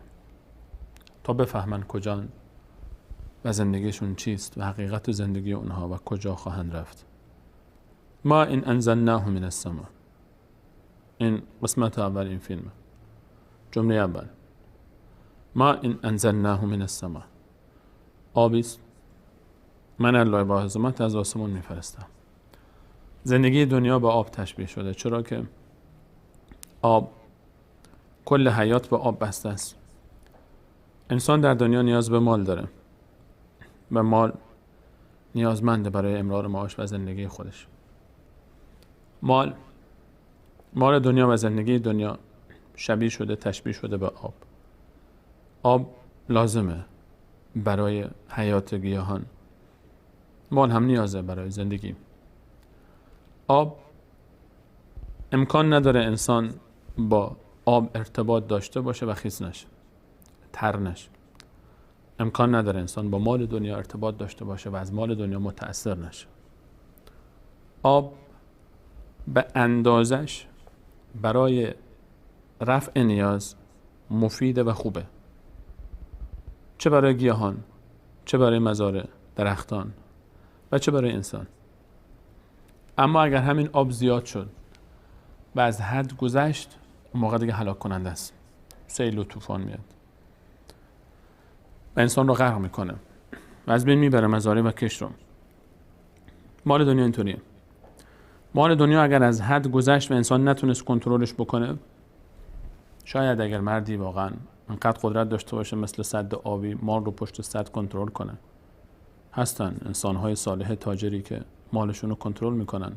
تا بفهمن کجان و زندگیشون چیست و حقیقت زندگی اونها و کجا خواهند رفت. ما این انزلناه من السماء، این قسمت اول این فیلم. جمله اول ما این انزلناه من السماء، آبیست من الله با عظمت از آسمان میفرستم. زندگی دنیا با آب تشبیه شده، چرا که آب، کل حیات به آب بسته است. انسان در دنیا نیاز به مال داره و مال نیازمنده برای امرار معاش و زندگی خودش. مال دنیا و زندگی دنیا شبیه شده، تشبیه شده به آب. آب لازمه برای حیات گیاهان، مال هم نیازه برای زندگی. آب امکان نداره انسان با آب ارتباط داشته باشه و خیس نشه، تر نشه. امکان نداره انسان با مال دنیا ارتباط داشته باشه و از مال دنیا متأثر نشه. آب به اندازش برای رفع نیاز مفیده و خوبه، چه برای گیاهان، چه برای مزارع، درختان و چه برای انسان. اما اگر همین آب زیاد شد و از حد گذشت، اون موقع دیگه هلاک کننده است. سیل و طوفان میاد و انسان رو غرق میکنه و از بین میبره مزارع و کشت رو. مال دنیا اینطوریه. مال دنیا اگر از حد گذشت و انسان نتونست کنترلش بکنه، شاید اگر مردی واقعا انقدر قدرت داشته باشه مثل سد آبی مال رو پشت سد کنترل کنه، هستن انسان‌های صالح تاجری که مالشون رو کنترل میکنن.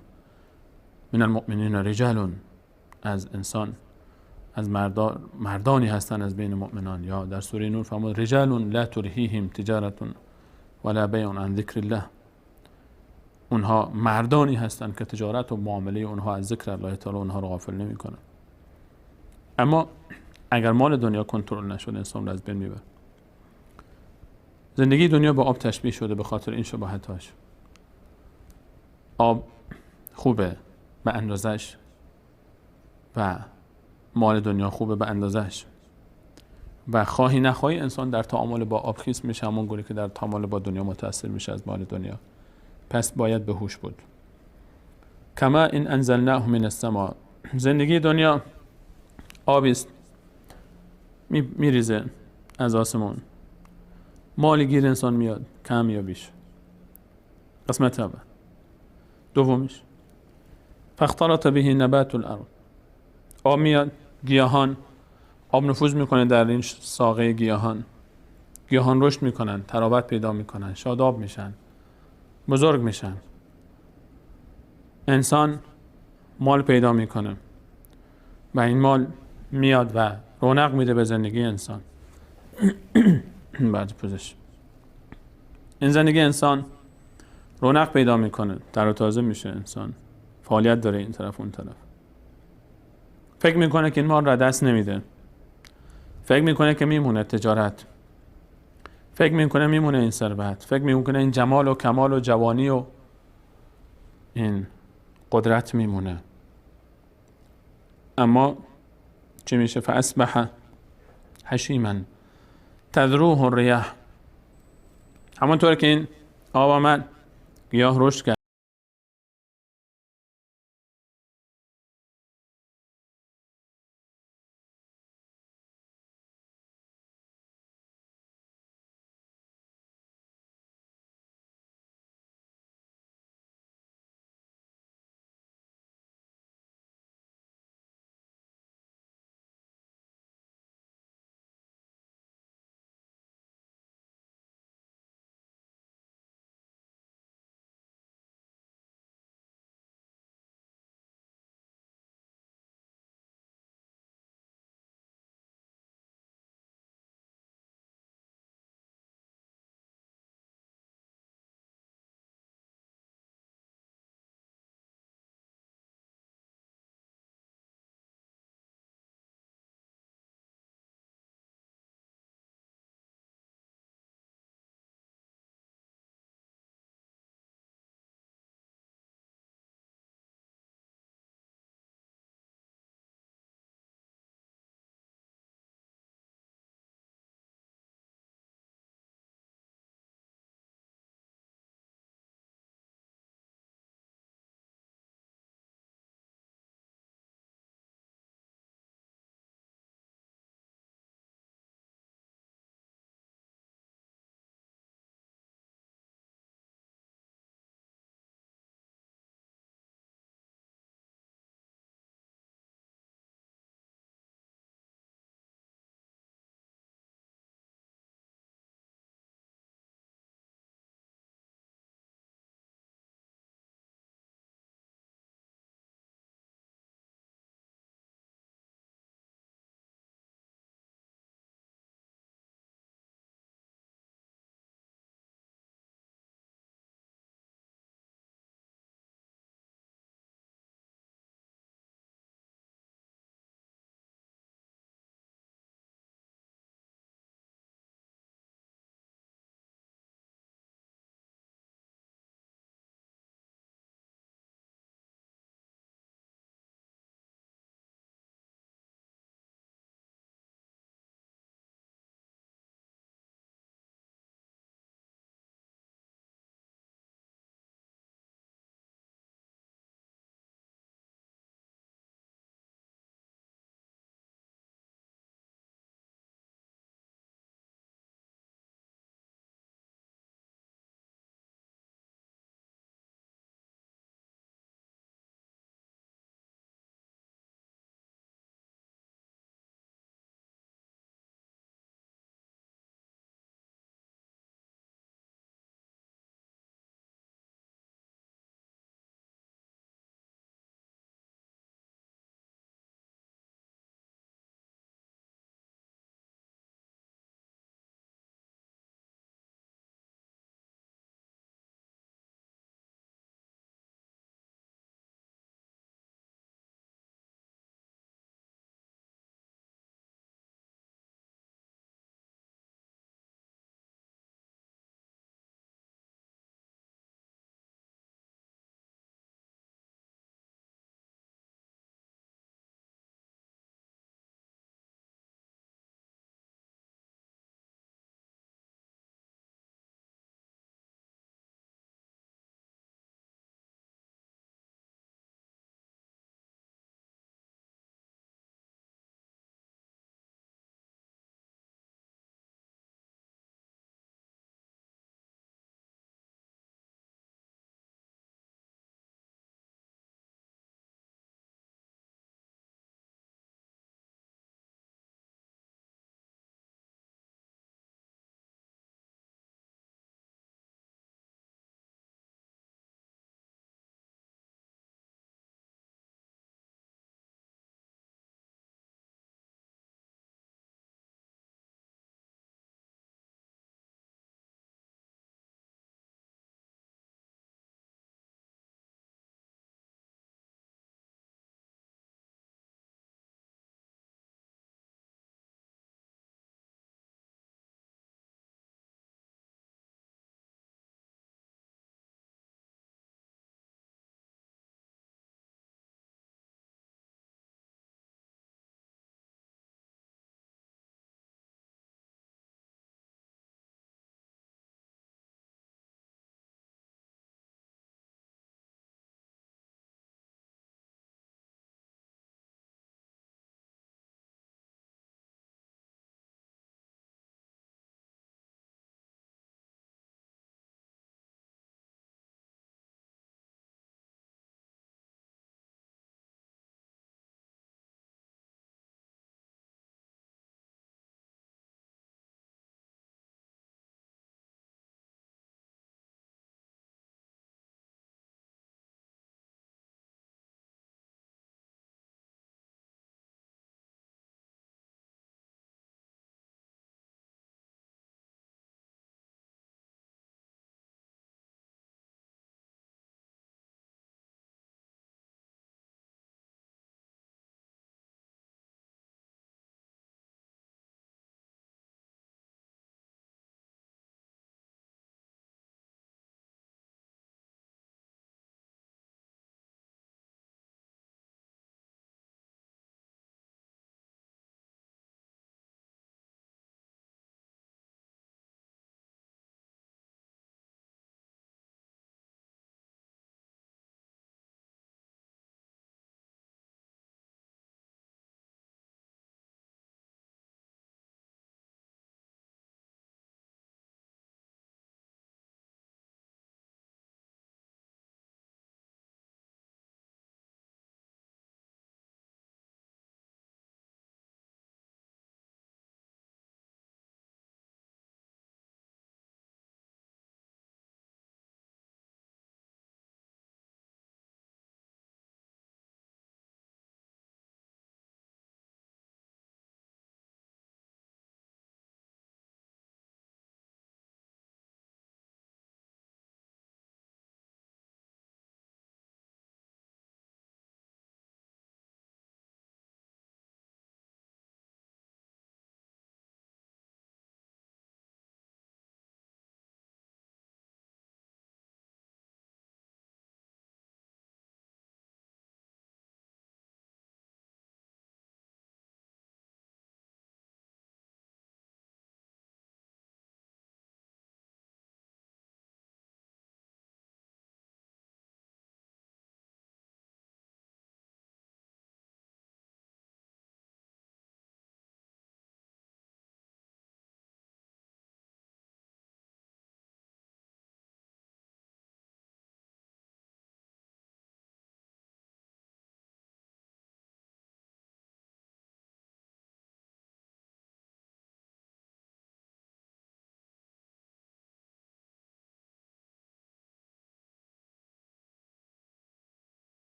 من المؤمنین رجال، از انسان، از مردانی هستن از بین مؤمنان. یا در سوره نور فرمود رجال لا تلهیهم تجارت ولا بیع عن ذکر الله. اونها مردانی هستن که تجارت و معامله اونها از ذکر الله تعالی اونها رو غافل نمیکنه. اما اگر مال دنیا کنترل نشد، انسان رو از بین میبره. زندگی دنیا با آب تشبیه شده به خاطر این شباهتاش. آب خوبه به اندازش و مال دنیا خوبه به اندازش و خواهی نخواهی انسان در تعامل با آب خیس میشه، همون گونه که در تعامل با دنیا متاثر میشه از مال دنیا. پس باید به هوش بود. کما این انزلناه من السماء. زندگی دنیا آبی است میریزه از آسمون، مالی گیر انسان میاد، کم یا بیش. قسمت اول. دومیش فاختلط به نبات الارض. آب میاد، گیاهان، آب نفوذ میکنه در این ساقه گیاهان رشد میکنن، ترابت پیدا میکنن، شاداب میشن، بزرگ میشن. انسان مال پیدا میکنه و این مال میاد و رونق میده به زندگی انسان. بعد پوزش این زندگی انسان رونق پیدا میکنه، تر و تازه میشه، انسان فعالیت داره این طرف اون طرف. فکر میکنه که این مال را دست نمیده، فکر میکنه که میمونه تجارت، فکر میکنه میمونه این ثروت، فکر میکنه این جمال و کمال و جوانی و این قدرت میمونه. اما چی میشه؟ فاصبح حشیما تذروه الریاح. همونطور که این آب آمد، گیاه رشد کرد،